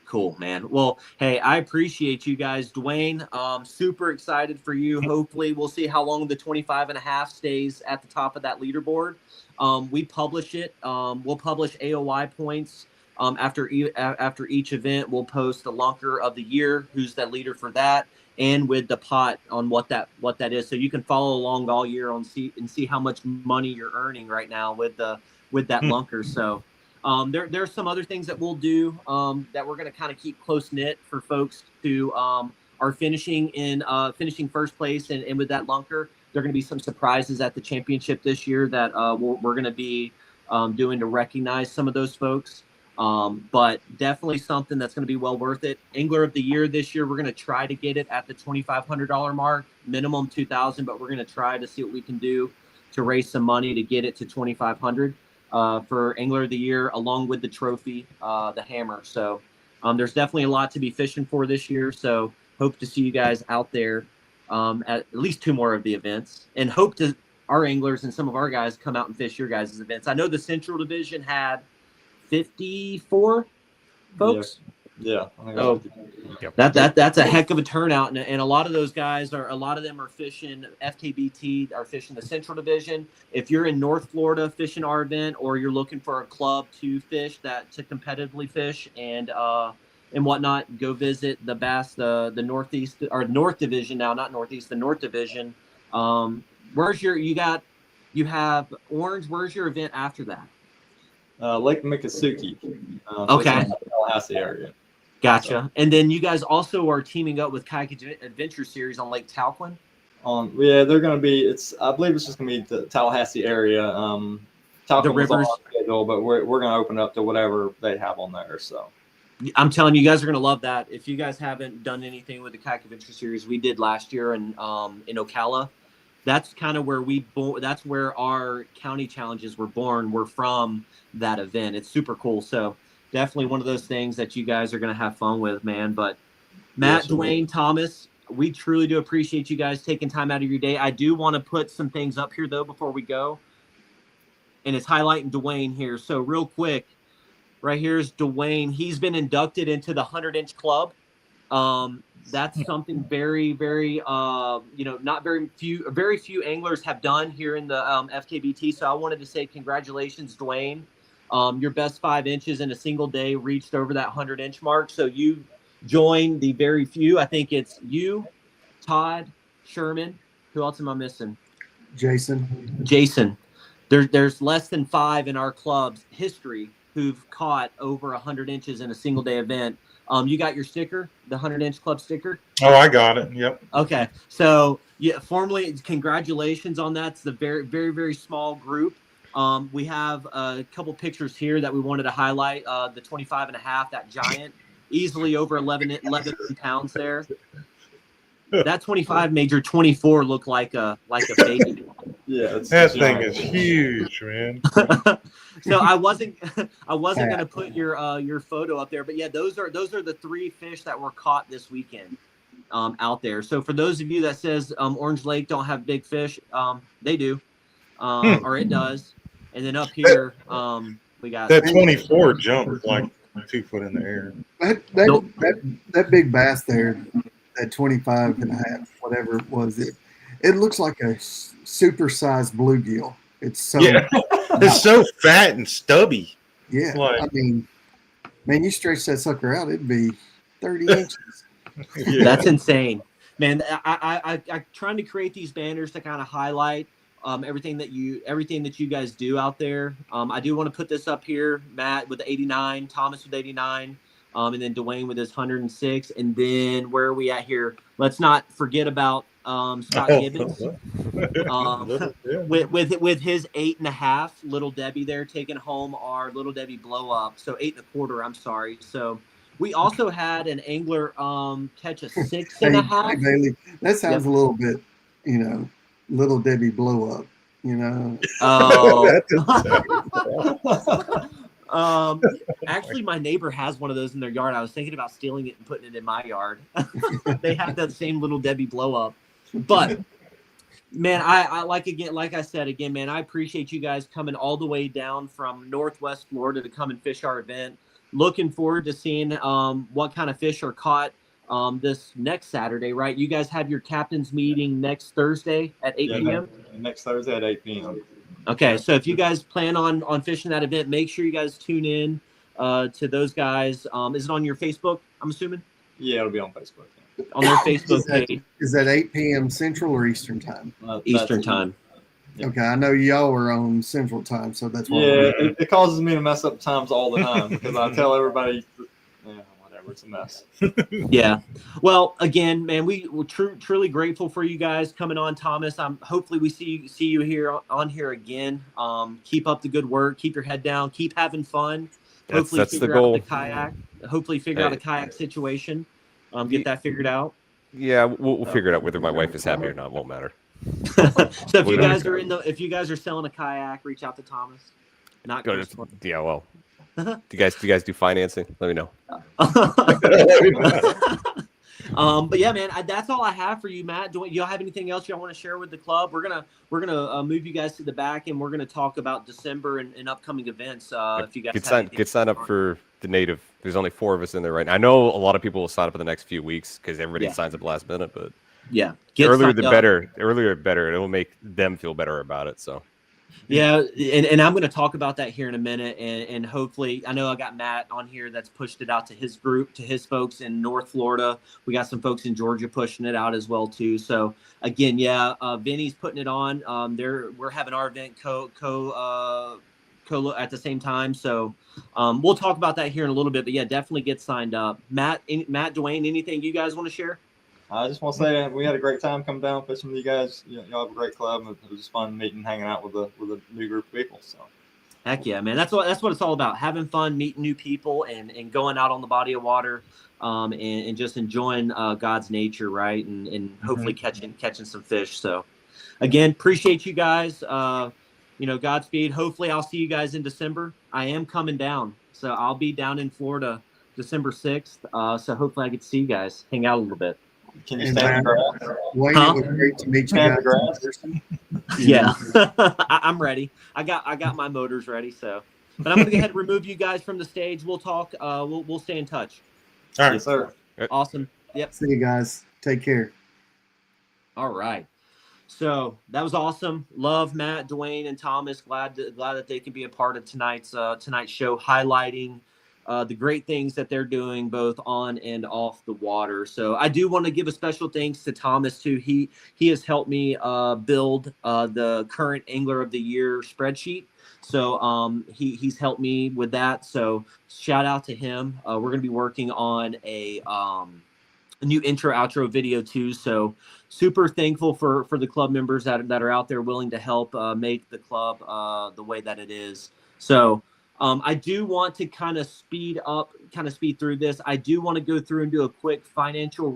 cool, man. Well, hey, I appreciate you guys. Dwayne, super excited for you. Hopefully we'll see how long the 25.5 stays at the top of that leaderboard. We publish it. We'll publish AOI points. After each event, we'll post the lunker of the year, who's that leader for that, and with the pot on what that is. So you can follow along all year and see how much money you're earning right now with that lunker. So there's some other things that we'll do that we're going to kind of keep close knit for folks who are finishing first place and with that lunker. There are going to be some surprises at the championship this year that we're going to be doing to recognize some of those folks. But definitely something that's going to be well worth it. Angler of the Year this year, we're going to try to get it at the $2,500 mark, minimum $2,000, but we're going to try to see what we can do to raise some money to get it to $2,500 for Angler of the Year, along with the trophy, the hammer. So there's definitely a lot to be fishing for this year. So hope to see you guys out there at least 2 more of the events, and hope to our anglers and some of our guys come out and fish your guys' events. I know the Central Division had 54 folks. Yeah. That's a heck of a turnout, and a lot of those guys a lot of them are fishing FKBT, are fishing the Central Division. If you're in North Florida fishing our event, or you're looking for a club to fish to competitively fish and and whatnot, go visit the Bass, the Northeast or North Division now, not Northeast, the North Division. Where's you have Orange? Where's your event after that? Lake Miccosukee. Okay. So Tallahassee area. Gotcha. So. And then you guys also are teaming up with Kayak Adventure Series on Lake Talquin. Yeah, they're going to be. I believe it's just going to be the Tallahassee area. Talquin The was on rivers. our schedule, but we're going to open up to whatever they have on there. So. I'm telling you, guys are going to love that. If you guys haven't done anything with the Kayak Adventure Series, we did last year in Ocala. That's kind of where that's where our county challenges were born. We're from that event. It's super cool. So definitely one of those things that you guys are going to have fun with, man. But Matt, Yes, Dwayne, Thomas, we truly do appreciate you guys taking time out of your day. I do want to put some things up here, though, before we go. And it's highlighting Dwayne here. So real quick, right here is Dwayne. He's been inducted into the 100-inch club. That's something very, very, not very few anglers have done here in the FKBT. So I wanted to say congratulations, Dwayne. Your best 5 inches in a single day reached over that 100-inch mark. So you joined the very few. I think it's you, Todd, Sherman. Who else am I missing? Jason. There's less than 5 in our club's history who've caught over 100 inches in a single day event. You got your sticker, the 100-inch club sticker? Oh, I got it. Yep. Okay. So, yeah, formally, congratulations on that. It's a very, very, very small group. We have a couple pictures here that we wanted to highlight. The 25 and a half, that giant, easily over 11 pounds there. That 25 made your 24 look like a baby. Yeah, that thing is huge, man. So I wasn't gonna put your photo up there, but yeah, those are the 3 fish that were caught this weekend out there. So for those of you that says Orange Lake don't have big fish, they do, or it does. And then up here we got that 24 jumped like 2 foot in the air. That big bass there, that 25 and a half, whatever it was, it looks like a supersized bluegill. It's so it's so fat and stubby. Yeah, like, I mean, man, you stretch that sucker out, it'd be 30 inches. Yeah. That's insane, man. I trying to create these banners to kind of highlight everything that you guys do out there. I do want to put this up here, Matt with the 89, Thomas with 89. And then Dwayne with his 106, and then where are we at here? Let's not forget about Scott Gibbons with his 8.5. Little Debbie there taking home our Little Debbie blow up. So 8.25. I'm sorry. So we also had an angler catch a 6.5. Hey, Bailey, that sounds a little bit, Little Debbie blow up. Oh. Actually, my neighbor has one of those in their yard. I was thinking about stealing it and putting it in my yard. They have that same Little Debbie blow up. But man, I like I said again, man, I appreciate you guys coming all the way down from Northwest Florida to come and fish our event. Looking forward to seeing what kind of fish are caught this next Saturday, right? You guys have your captain's meeting next Thursday at 8 p.m. Next Thursday at 8 p.m. Okay, so if you guys plan on fishing that event, make sure you guys tune in to those guys. Is it on your Facebook, I'm assuming? Yeah, it'll be on Facebook. Yeah. On their Facebook page. Is that 8 p.m. Central or Eastern time? Eastern time. Yeah. Okay, I know y'all are on Central time, so that's why. Yeah, it causes me to mess up times all the time because I tell everybody, whatever, it's a mess. Yeah. Well, again, man, we're truly grateful for you guys coming on, Thomas. Hopefully we see you here on here again. Keep up the good work. Keep your head down. Keep having fun. Hopefully that's the figure goal. out the kayak. Hopefully figure out the kayak situation. Get that figured out. Yeah, we'll figure it out whether my wife is happy or not. Won't matter. So if you guys are selling a kayak, reach out to Thomas. Not Go to well. Do you guys do financing? Let me know. But yeah, man, that's all I have for you, Matt. Do y'all have anything else y'all want to share with the club? We're gonna move you guys to the back, and we're gonna talk about December and upcoming events. If you guys get signed up for the native. There's only 4 of us in there right now. I know a lot of people will sign up in the next few weeks because everybody signs up last minute. But yeah, earlier the better. Earlier the better. It will make them feel better about it. So Yeah, and I'm going to talk about that here in a minute, and hopefully, I know I got Matt on here that's pushed it out to his group, to his folks in North Florida. We got some folks in Georgia pushing it out as well too. So again, yeah, Vinny's putting it on. We're having our event co at the same time. So we'll talk about that here in a little bit. But yeah, definitely get signed up. Matt, Dwayne, anything you guys want to share? I just want to say we had a great time coming down fishing with you guys. Y'all have a great club. It was just fun meeting, hanging out with a new group of people. So, heck yeah, man! That's what it's all about: having fun, meeting new people, and going out on the body of water, and just enjoying God's nature, right? And hopefully catching some fish. So, again, appreciate you guys. Godspeed. Hopefully, I'll see you guys in December. I am coming down, so I'll be down in Florida December 6th. So hopefully, I get to see you guys, hang out a little bit. can you stand the grass? Wayne, Huh? it was great to meet you Stand guys. the grass? in person. Yeah, I'm ready. I got my motors ready. So, but I'm gonna go ahead and remove you guys from the stage. We'll talk. We'll stay in touch. All right. Yes, sir. Awesome. Yep. See you guys. Take care. All right. So that was awesome. Love Matt, Dwayne, and Thomas. Glad that they can be a part of tonight's show, highlighting the great things that they're doing both on and off the water. So I do want to give a special thanks to Thomas too. He has helped me build the current Angler of the Year spreadsheet. So he's helped me with that. So shout out to him. We're going to be working on a new intro outro video too. So super thankful for the club members that are out there willing to help make the club the way that it is. So I do want to kind of speed through this. I do want to go through and do a quick financial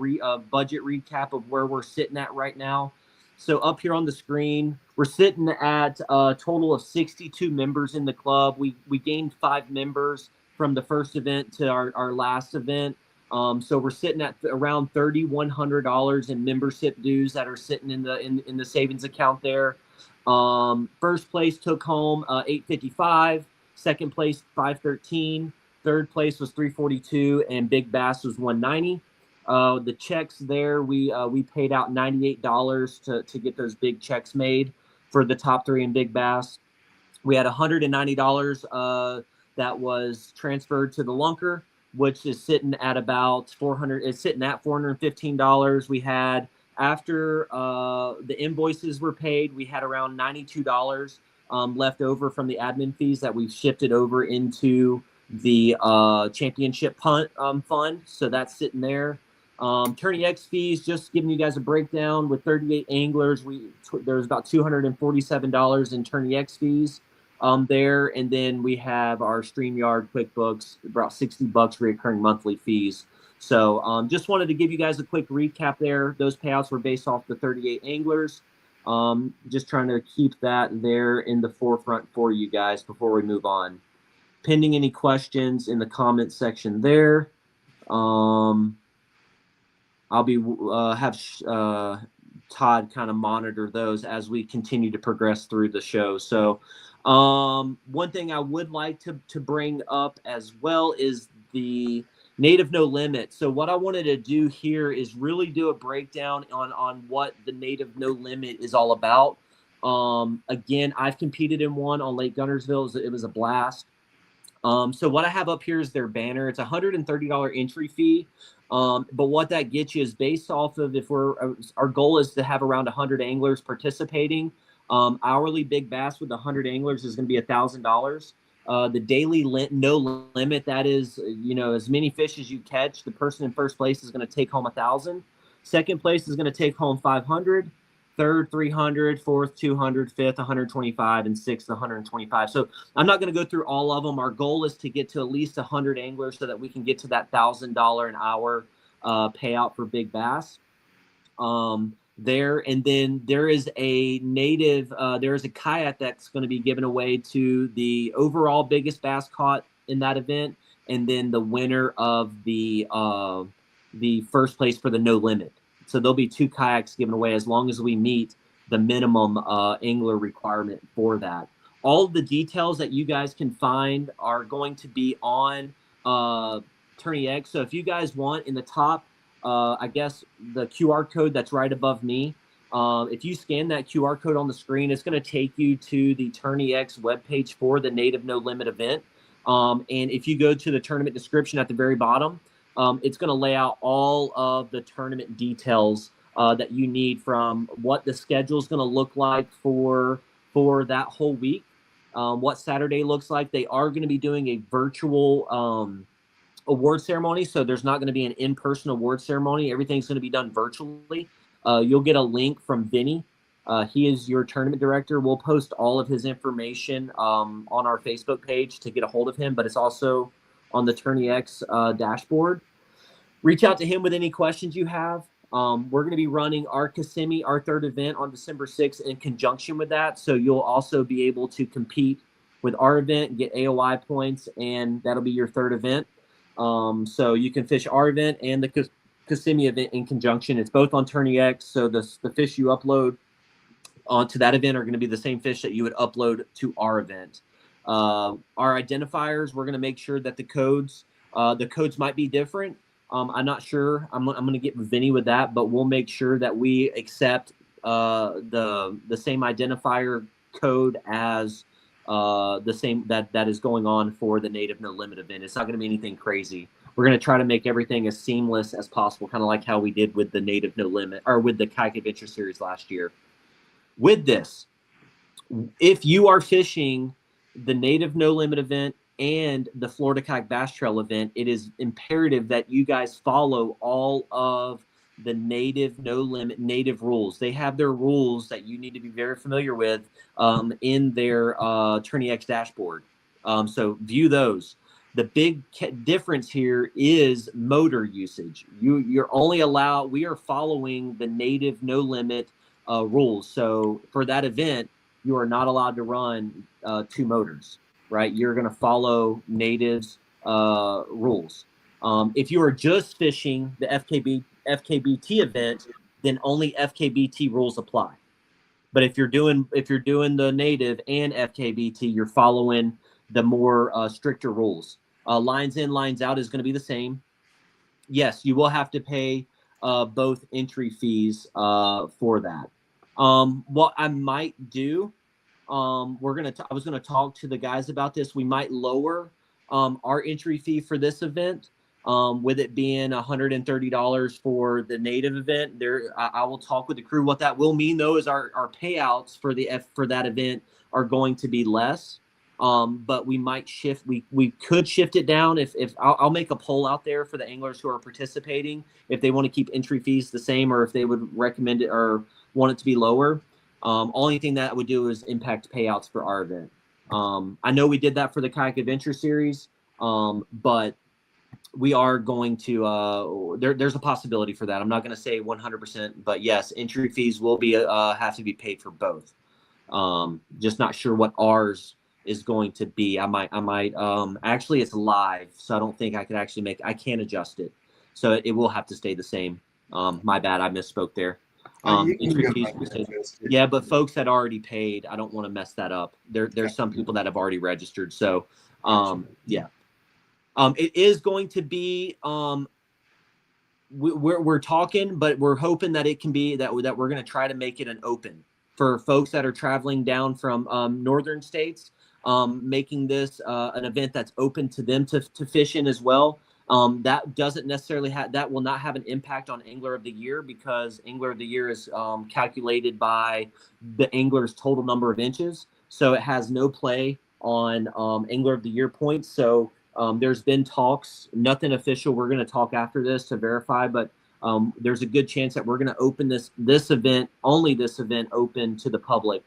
budget recap of where we're sitting at right now. So up here on the screen, we're sitting at a total of 62 members in the club. We gained 5 members from the first event to our last event. So we're sitting at around $3,100 in membership dues that are sitting in the savings account there. First place took home $855. Second place $513. Third place was $342, and Big Bass was $190. The checks there, we paid out $98 to get those big checks made for the top 3 in Big Bass. We had $190 that was transferred to the Lunker, which is sitting at about $400. It's sitting at $415. We had, after the invoices were paid, we had around $92 left over from the admin fees that we've shifted over into the championship fund. So that's sitting there. Tourney X fees, just giving you guys a breakdown. With 38 anglers, there was about $247 in Tourney X fees there, and then we have our StreamYard QuickBooks, about $60 recurring monthly fees. So just wanted to give you guys a quick recap there. Those payouts were based off the 38 anglers. Just trying to keep that there in the forefront for you guys before we move on. Pending any questions in the comment section there. I'll be have Todd kind of monitor those as we continue to progress through the show. So one thing I would like to bring up as well is the Native No Limit. So what I wanted to do here is really do a breakdown on what the Native No Limit is all about. Again, I've competed in one on Lake Guntersville. It was a blast. So what I have up here is their banner. It's $130 entry fee. But what that gets you is based off of, if our goal is to have around 100 anglers participating. Hourly Big Bass with 100 anglers is going to be $1,000. The daily no limit, that is, as many fish as you catch, the person in first place is going to take home 1,000. Second place is going to take home 500. Third, 300. Fourth, 200. Fifth, 125. And sixth, 125. So I'm not going to go through all of them. Our goal is to get to at least 100 anglers so that we can get to that $1,000 an hour payout for Big Bass. There, and then there is a kayak that's going to be given away to the overall biggest bass caught in that event, and then the winner of the first place for the no limit. So there'll be 2 kayaks given away as long as we meet the minimum angler requirement for that. All of the details that you guys can find are going to be on Tourney X. So if you guys want, in the top, I guess the QR code that's right above me, If you scan that QR code on the screen, it's going to take you to the Tourney X webpage for the Native No Limit event. And if you go to the tournament description at the very bottom, it's going to lay out all of the tournament details that you need, from what the schedule is going to look like for that whole week, what Saturday looks like. They are going to be doing a virtual award ceremony, so there's not going to be an in-person award ceremony. Everything's going to be done virtually. You'll get a link from Vinny. He is your tournament director. We'll post all of his information on our Facebook page to get a hold of him, but it's also on the Tourney X dashboard. Reach out to him with any questions you have. We're going to be running our Kissimmee, our third event, on December 6th in conjunction with that. So you'll also be able to compete with our event, get AOI points, and that'll be your third event. So you can fish our event and the Kissimmee event in conjunction. It's both on Tourney X, so the fish you upload onto that event are going to be the same fish that you would upload to our event. Our identifiers, we're going to make sure that the codes might be different. I'm not sure. I'm going to get with Vinny with that, but we'll make sure that we accept the same identifier code as the same that is going on for the Native No Limit event. It's not going to be anything crazy. We're going to try to make everything as seamless as possible, kind of like how we did with the Native No Limit, or with the Kayak Adventure Series last year. With this, if you are fishing the Native No Limit event and the Florida Kayak Bass Trail event, it is imperative that you guys follow all of the Native No Limit native rules. They have their rules that you need to be very familiar with in their Tourney X dashboard. So view those. The big difference here is motor usage. You're only allowed, we are following the Native No Limit rules. So for that event, you are not allowed to run 2 motors, right? You're going to follow Native's rules. If you are just fishing the FKBT event, then only FKBT rules apply. But if you're doing the Native and FKBT, you're following the more stricter rules. Lines in, lines out is going to be the same. Yes, you will have to pay both entry fees for that. What I might do, I was gonna talk to the guys about this. We might lower our entry fee for this event, with it being $130 for the Native event. I will talk with the crew. What that will mean, though, is our payouts for that event are going to be less. But we might shift. We could shift it down. If I'll make a poll out there for the anglers who are participating, if they want to keep entry fees the same, or if they would recommend it or want it to be lower. Only thing that would do is impact payouts for our event. I know we did that for the Kayak Adventure Series, but we are going to there's a possibility for that. I'm not going to say 100%, but yes, entry fees will be have to be paid for both. Just not sure what ours is going to be. I might actually, it's live, so I don't think I could actually I can't adjust it, so it will have to stay the same. My bad, I misspoke there. Yeah, but folks that already paid, I don't want to mess that up. There's some people that have already registered, so yeah. It is going to be we're talking, but we're hoping that it can be that we're going to try to make it an open for folks that are traveling down from northern states, making this an event that's open to them to fish in as well. That doesn't necessarily that will not have an impact on Angler of the Year, because Angler of the Year is calculated by the angler's total number of inches. So it has no play on Angler of the Year points. So there's been talks, nothing official. We're going to talk after this to verify, but there's a good chance that we're going to open this event, only this event, open to the public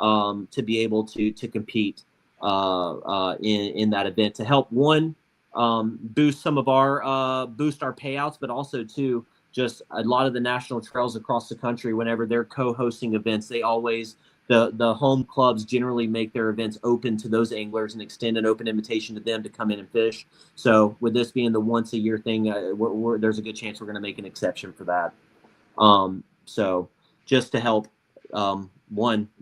to be able to compete in that event, to help boost some of our boost our payouts, but also too, just a lot of the national trails across the country, whenever they're co-hosting events, they always the home clubs generally make their events open to those anglers and extend an open invitation to them to come in and fish. So with this being the once a year thing, there's a good chance we're going to make an exception for that. So just to help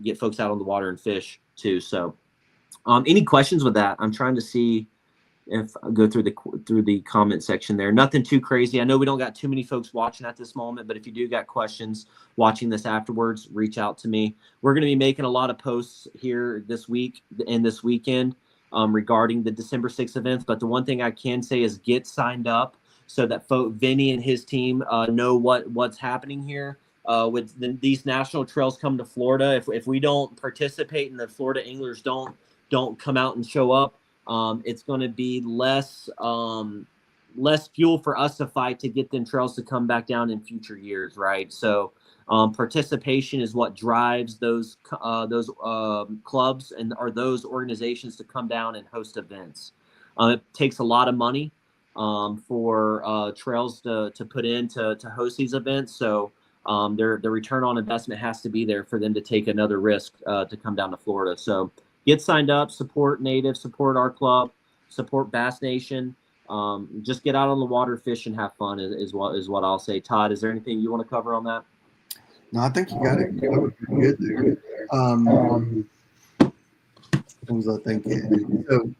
get folks out on the water and fish too. So any questions with that? I'm trying to see if I go through the comment section there. Nothing too crazy. I know we don't got too many folks watching at this moment, but if you do got questions watching this afterwards, reach out to me. We're going to be making a lot of posts here this week and this weekend regarding the December 6th events. But the one thing I can say is get signed up so that Vinny and his team know what's happening here. With these national trails come to Florida, if we don't participate and the Florida anglers don't come out and show up, it's going to be less fuel for us to fight to get them trails to come back down in future years, right? So participation is what drives those clubs or those organizations to come down and host events. It takes a lot of money for trails to put in to host these events. So their return on investment has to be there for them to take another risk to come down to Florida. So get signed up, support Native, support our club, support Bass Nation. Just get out on the water, fish, and have fun is what I'll say. Todd, is there anything you want to cover on that? No, I think you got it covered pretty good there. What was I thinking? So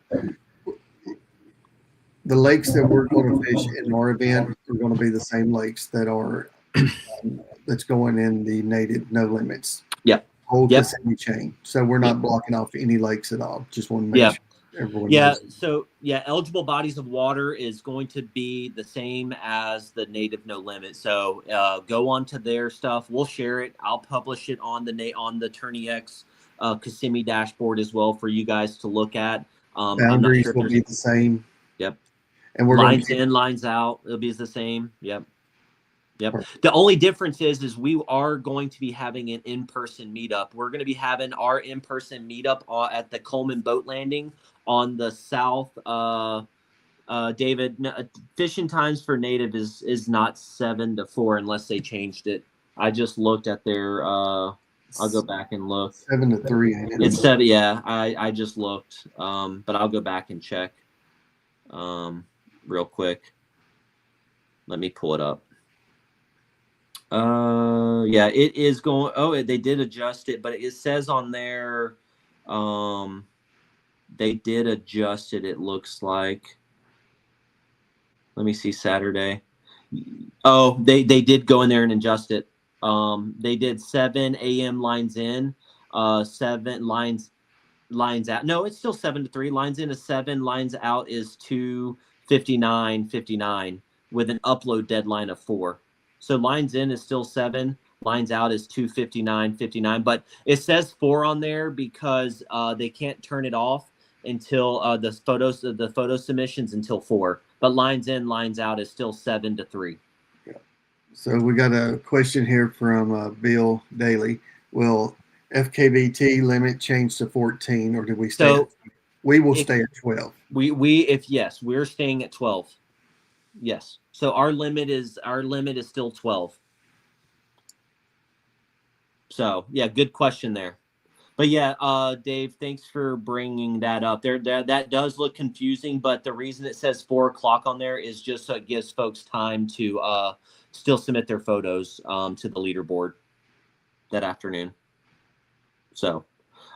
the lakes that we're going to fish in our event are going to be the same lakes that are that's going in the Native No Limits. Yep. Hold the same chain. So we're not blocking off any lakes at all. Just want to make sure everyone knows. So eligible bodies of water is going to be the same as the Native No Limit. So go on to their stuff. We'll share it. I'll publish it on the Tourney X Kissimmee dashboard as well for you guys to look at. Boundaries will be the same. Yep. And we're lines in, lines out. It'll be the same. Yep. The only difference is we are going to be having an in-person meetup. We're going to be having our in-person meetup at the Coleman Boat Landing on the south. David, fishing times for Native is not 7 to 4 unless they changed it. I just looked at their. I'll go back and look. 7 to 3. It's 7. Yeah, I just looked. But I'll go back and check. Real quick. Let me pull it up. It is going. Oh, they did adjust it, but it says on there, they did adjust it. It looks like. Let me see Saturday. Oh, they did go in there and adjust it. They did 7 a.m. lines in, 7 lines out. No, it's still 7 to 3. Lines in is 7. Lines out is 2:59:59 with an upload deadline of 4. So lines in is still 7. Lines out is 2:59:59. But it says 4 on there because they can't turn it off until the photo submissions until 4. But lines in, lines out is still 7 to 3. Yeah. So we got a question here from Bill Daly. Will FKBT limit change to 14, or do we stay? We will stay at 12. We're staying at 12. Yes. So our limit is still 12. So yeah, good question there. But yeah, Dave, thanks for bringing that up. That does look confusing, but the reason it says 4 o'clock on there is just so it gives folks time to still submit their photos to the leaderboard that afternoon. So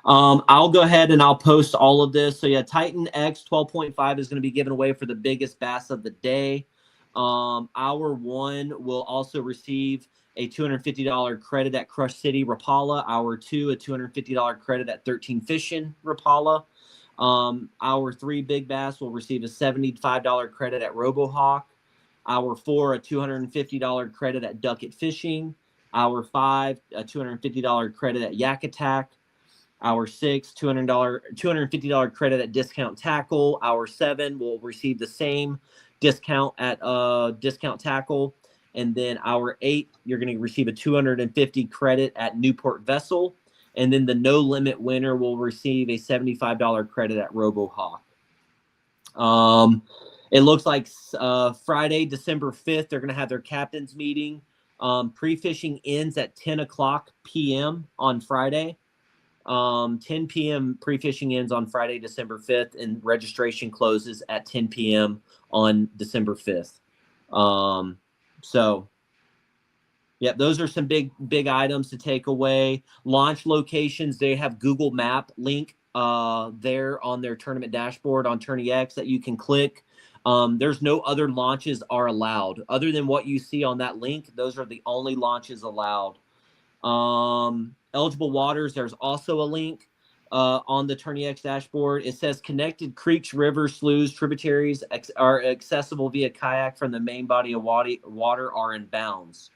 I'll go ahead and I'll post all of this. So yeah, Titan X 12.5 is going to be given away for the biggest bass of the day. Hour 1 will also receive a $250 credit at Crush City Rapala. Hour 2, a $250 credit at 13 Fishing Rapala. Hour 3 Big Bass will receive a $75 credit at RoboHawk. Hour 4, a $250 credit at Ducket Fishing. Hour 5, a $250 credit at Yak Attack. Hour 6, $250 credit at Discount Tackle. Hour 7 will receive the same discount at Discount Tackle. And then hour 8, you're going to receive a $250 credit at Newport Vessel. And then the no limit winner will receive a $75 credit at RoboHawk. It looks like Friday, December 5th, they're going to have their captain's meeting. Pre-fishing ends at 10 o'clock p.m. on Friday. 10 p.m. pre-fishing ends on Friday, December 5th, and registration closes at 10 p.m. on December 5th. So, yeah, those are some big items to take away. Launch locations, they have Google Map link there on their tournament dashboard on Tourney X that you can click. There's no other launches are allowed other than what you see on that link. Those are the only launches allowed. Eligible waters, there's also a link on the Tourney X dashboard. It says connected creeks, rivers, sloughs, tributaries are accessible via kayak from the main body of water are in bounds.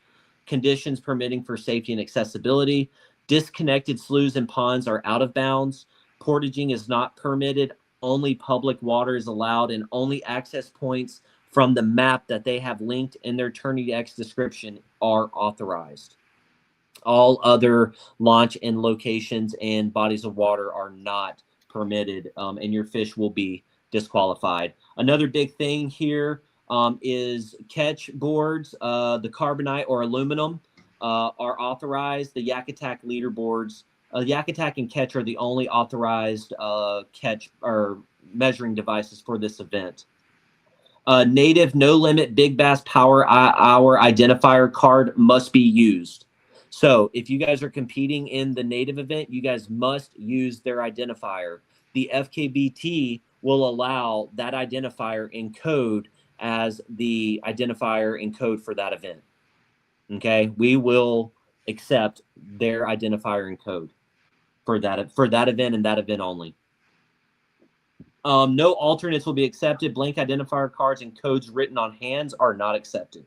Conditions permitting for safety and accessibility. Disconnected sloughs and ponds are out of bounds. Portaging is not permitted. Only public water is allowed, and only access points from the map that they have linked in their Tourney X description are authorized. All other launch and locations and bodies of water are not permitted, and your fish will be disqualified. Another big thing here is catch boards. The carbonite or aluminum are authorized. The Yak Attack leaderboards, Yak Attack and Catch are the only authorized catch or measuring devices for this event. Native no limit big bass power hour identifier card must be used. So if you guys are competing in the native event, you guys must use their identifier. The FKBT will allow that identifier in code as the identifier in code for that event. Okay, we will accept their identifier in code for that event and that event only. No alternates will be accepted. Blank identifier cards and codes written on hands are not accepted.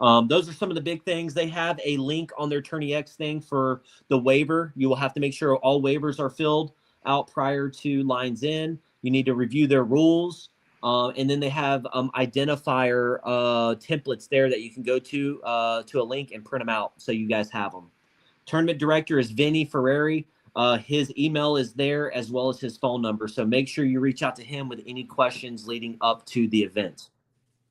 Those are some of the big things. They have a link on their Tourney X thing for the waiver. You will have to make sure all waivers are filled out prior to lines in. You need to review their rules. And then they have identifier templates there that you can go to a link and print them out so you guys have them. Tournament director is Vinny Ferrari. His email is there as well as his phone number. So make sure you reach out to him with any questions leading up to the event.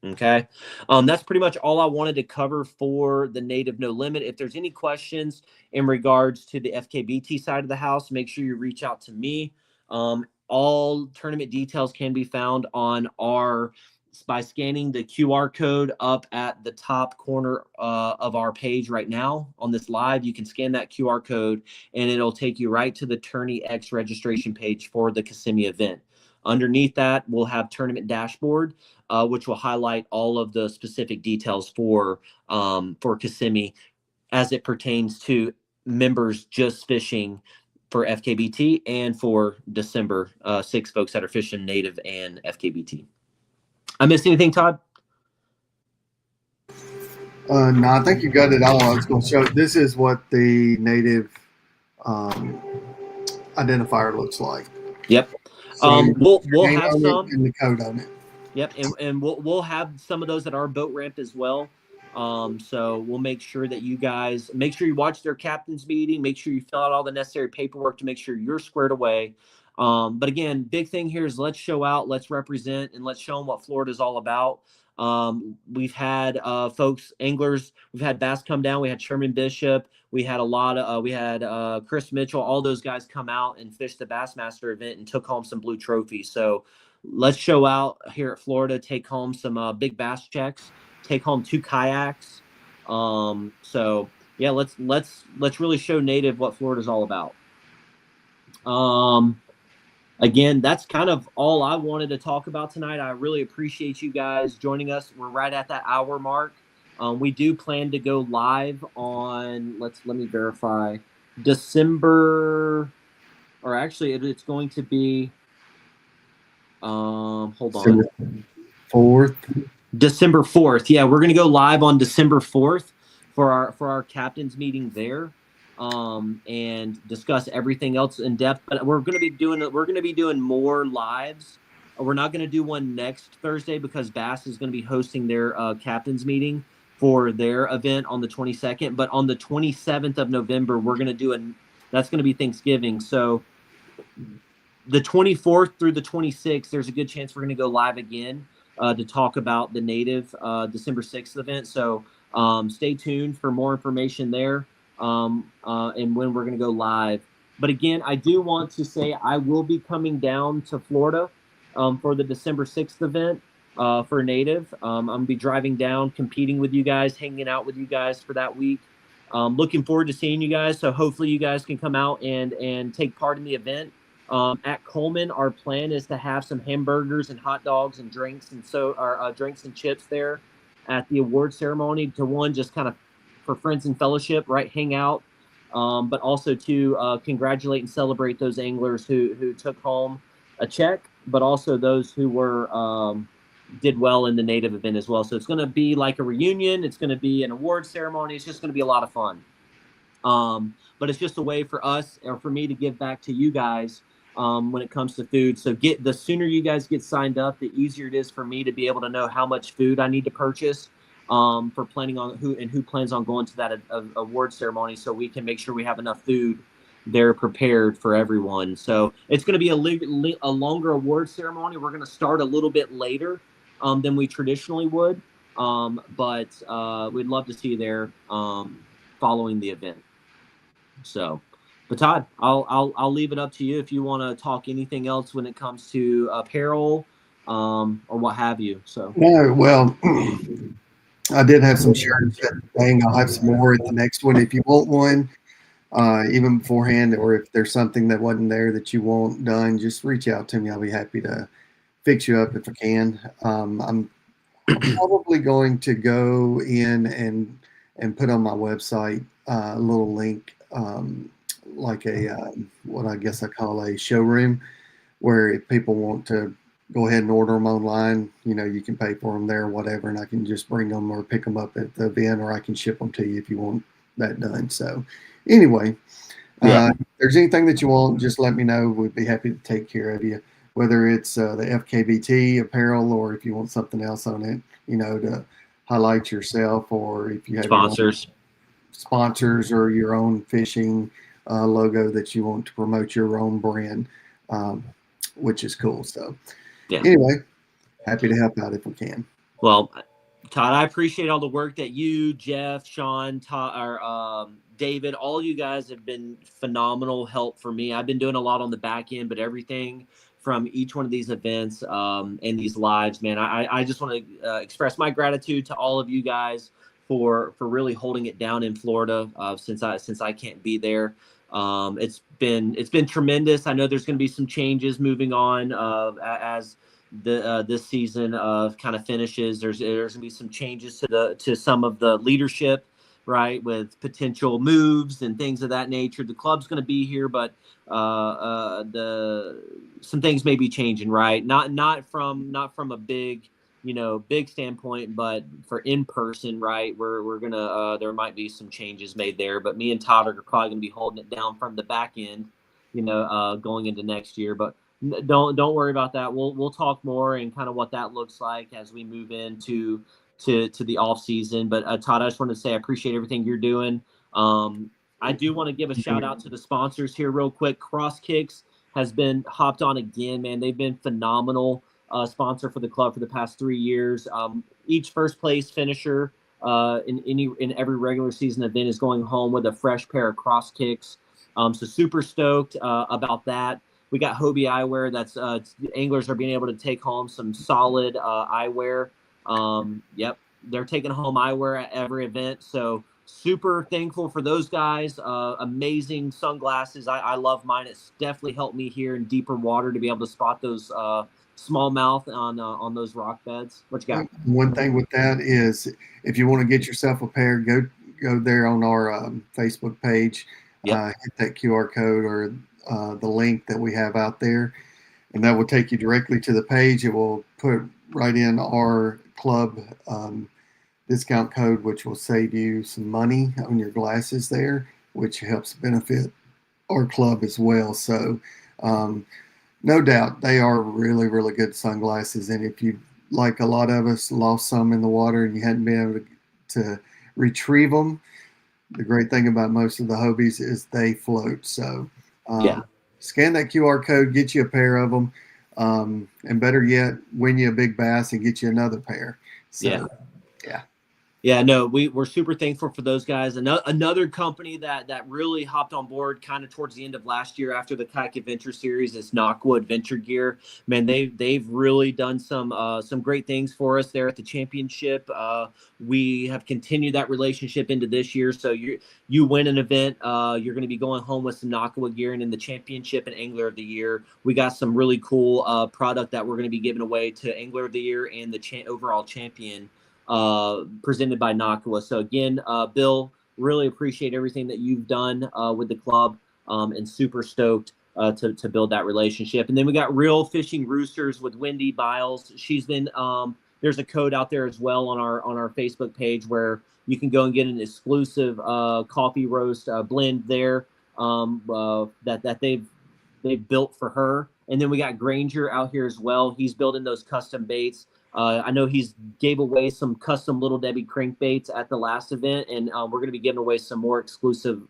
Okay. That's pretty much all I wanted to cover for the Native No Limit. If there's any questions in regards to the FKBT side of the house, make sure you reach out to me. All tournament details can be found on by scanning the QR code up at the top corner of our page right now on this live. You can scan that QR code and it'll take you right to the Tourney X registration page for the Kissimmee event. Underneath that, we'll have tournament dashboard, which will highlight all of the specific details for Kissimmee as it pertains to members just fishing for FKBT and for December 6 folks that are fishing native and FKBT. I missed anything, Todd? No, I think you got it all. I was going to show. This is what the native identifier looks like. Yep. So We'll have some and the code on it. Yep, and we'll have some of those at our boat ramp as well. So we'll make sure that you guys make sure you watch their captain's meeting. Make sure you fill out all the necessary paperwork to make sure you're squared away. But again, big thing here is let's show out, let's represent, and let's show them what Florida's all about. We've had folks, anglers, we've had Bass come down. We had Sherman Bishop. We had a lot of, we had Chris Mitchell. All those guys come out and fish the Bassmaster event and took home some blue trophies. So let's show out here at Florida, take home some big bass checks, take home 2 kayaks. So yeah, let's really show native what Florida's all about. Again, that's kind of all I wanted to talk about tonight. I really appreciate you guys joining us. We're right at that hour mark. We do plan to go live on, let me verify, December, or actually it's going to be, hold on. 4th. December 4th. Yeah, we're going to go live on December 4th for our captain's meeting there. And discuss everything else in depth. But we're going to be doing more lives. We're not going to do one next Thursday because Bass is going to be hosting their captain's meeting for their event on the 22nd. But on the 27th of November, we're going to do that's going to be Thanksgiving. So the 24th through the 26th, there's a good chance we're going to go live again to talk about the native December 6th event. So stay tuned for more information there. And when we're going to go live. But again, I do want to say I will be coming down to Florida for the December 6th event for native. I'm going to be driving down, competing with you guys, hanging out with you guys for that week. Looking forward to seeing you guys. So hopefully you guys can come out and take part in the event. At Coleman, our plan is to have some hamburgers and hot dogs and drinks drinks and chips there at the award ceremony. To one, just kind of for friends and fellowship, right? Hang out, but also to congratulate and celebrate those anglers who took home a check, but also those who were did well in the native event as well. So it's going to be like a reunion. It's going to be an award ceremony. It's just going to be a lot of fun. But it's just a way for us or for me to give back to you guys when it comes to food. So the sooner you guys get signed up, the easier it is for me to be able to know how much food I need to purchase for planning on who plans on going to that award ceremony, so we can make sure we have enough food there prepared for everyone. So it's going to be a longer award ceremony. We're going to start a little bit later than we traditionally would, but we'd love to see you there following the event. So, but Todd, I'll leave it up to you if you want to talk anything else when it comes to apparel or what have you. So No, well, I did have some shirts at the thing. I'll have some more at the next one if you want one. Even beforehand, or if there's something that wasn't there that you want done, just reach out to me. I'll be happy to fix you up if I can. I'm probably going to go in and put on my website a little link, like what I guess I call a showroom, where if people want to go ahead and order them online, you can pay for them there or whatever, and I can just bring them or pick them up at the event, or I can ship them to you if you want that done. So anyway, if there's anything that you want, just let me know. We'd be happy to take care of you, whether it's the FKBT apparel or if you want something else on it, to highlight yourself, or if you have sponsors or your own fishing logo that you want to promote your own brand, which is cool. So anyway, happy to help out if we can. Well, Todd, I appreciate all the work that you, Jeff, Sean, Todd, David, all you guys have been phenomenal help for me. I've been doing a lot on the back end, but everything from each one of these events and these lives, man, I just want to express my gratitude to all of you guys for really holding it down in Florida since I can't be there. It's been tremendous. I know there's going to be some changes moving on as this season kind of finishes. There's going to be some changes to some of the leadership, right, with potential moves and things of that nature. The club's going to be here, but some things may be changing, right? Not from a big standpoint, but for in person, right? We're gonna there might be some changes made there, but me and Todd are probably gonna be holding it down from the back end, going into next year. But don't worry about that. We'll talk more and kind of what that looks like as we move into the off season. But Todd, I just wanted to say I appreciate everything you're doing. I do want to give a shout out to the sponsors here real quick. Cross Kicks has been hopped on again, man. They've been phenomenal sponsor for the club for the past 3 years. Each first place finisher in every regular season event is going home with a fresh pair of Cross Kicks. So super stoked about that. We got Hobie Eyewear. That's anglers are being able to take home some solid eyewear. Yep, they're taking home eyewear at every event. So super thankful for those guys. Amazing sunglasses. I love mine. It's definitely helped me here in deeper water to be able to spot those smallmouth on those rock beds. What you got? One thing with that is if you want to get yourself a pair, go there on our Facebook page, hit that QR code or the link that we have out there, and that will take you directly to the page. It will put right in our club discount code, which will save you some money on your glasses there, which helps benefit our club as well. So no doubt they are really, really good sunglasses. And if you, like a lot of us, lost some in the water and you hadn't been able to retrieve them, the great thing about most of the Hobies is they float. So scan that QR code, get you a pair of them, and better yet, win you a big bass and get you another pair. So, yeah. Yeah, no, we're super thankful for those guys. Another company that really hopped on board kind of towards the end of last year after the Kayak Adventure Series is Naquo Adventure Gear. Man, they've really done some great things for us there at the championship. We have continued that relationship into this year. So you win an event, you're going to be going home with some Naquo gear, and in the championship and Angler of the Year, we got some really cool product that we're going to be giving away to Angler of the Year and the overall champion, presented by Naquo. So again, Bill, really appreciate everything that you've done with the club, and super stoked to build that relationship. And then we got Real Fishing Roosters with Wendy Biles. She's been there's a code out there as well on our Facebook page where you can go and get an exclusive coffee roast blend there, that they've built for her. And then we got Granger out here as well. He's building those custom baits. I know he's gave away some custom Little Debbie crankbaits at the last event, and we're going to be giving away some more exclusive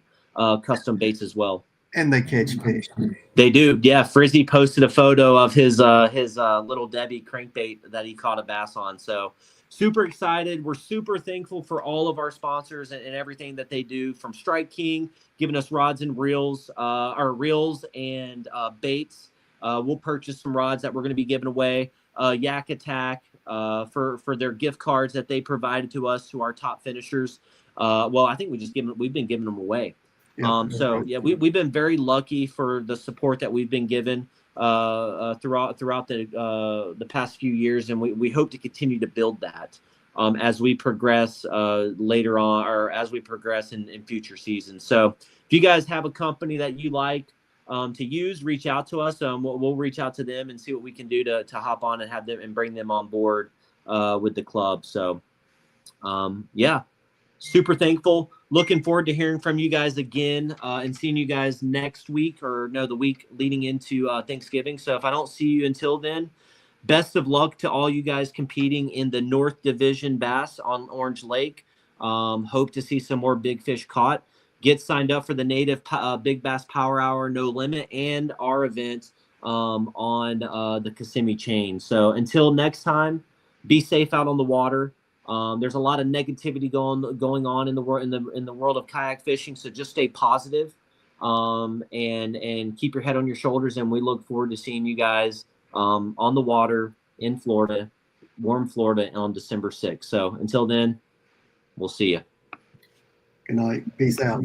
custom baits as well. And they catch fish. They do, yeah. Frizzy posted a photo of his Little Debbie crankbait that he caught a bass on. So super excited. We're super thankful for all of our sponsors and everything that they do, from Strike King giving us rods and reels, our reels and baits. We'll purchase some rods that we're going to be giving away. Yak Attack for their gift cards that they provided to us, to our top finishers. Well, I think we've been giving them away. Yeah. So yeah, we've been very lucky for the support that we've been given throughout the past few years, and we hope to continue to build that as we progress later on, or as we progress in future seasons. So if you guys have a company that you like to use, reach out to us. We'll reach out to them and see what we can do to hop on and have them and bring them on board with the club. So yeah, super thankful. Looking forward to hearing from you guys again and seeing you guys next week, or no, the week leading into Thanksgiving. So if I don't see you until then, best of luck to all you guys competing in the North Division Bass on Orange Lake. Hope to see some more big fish caught. Get signed up for the Native Big Bass Power Hour No Limit and our event on the Kissimmee Chain. So until next time, be safe out on the water. There's a lot of negativity going on in the world of kayak fishing. So just stay positive, and keep your head on your shoulders. And we look forward to seeing you guys on the water in Florida, warm Florida, on December 6th. So until then, we'll see you. Good night. Peace out.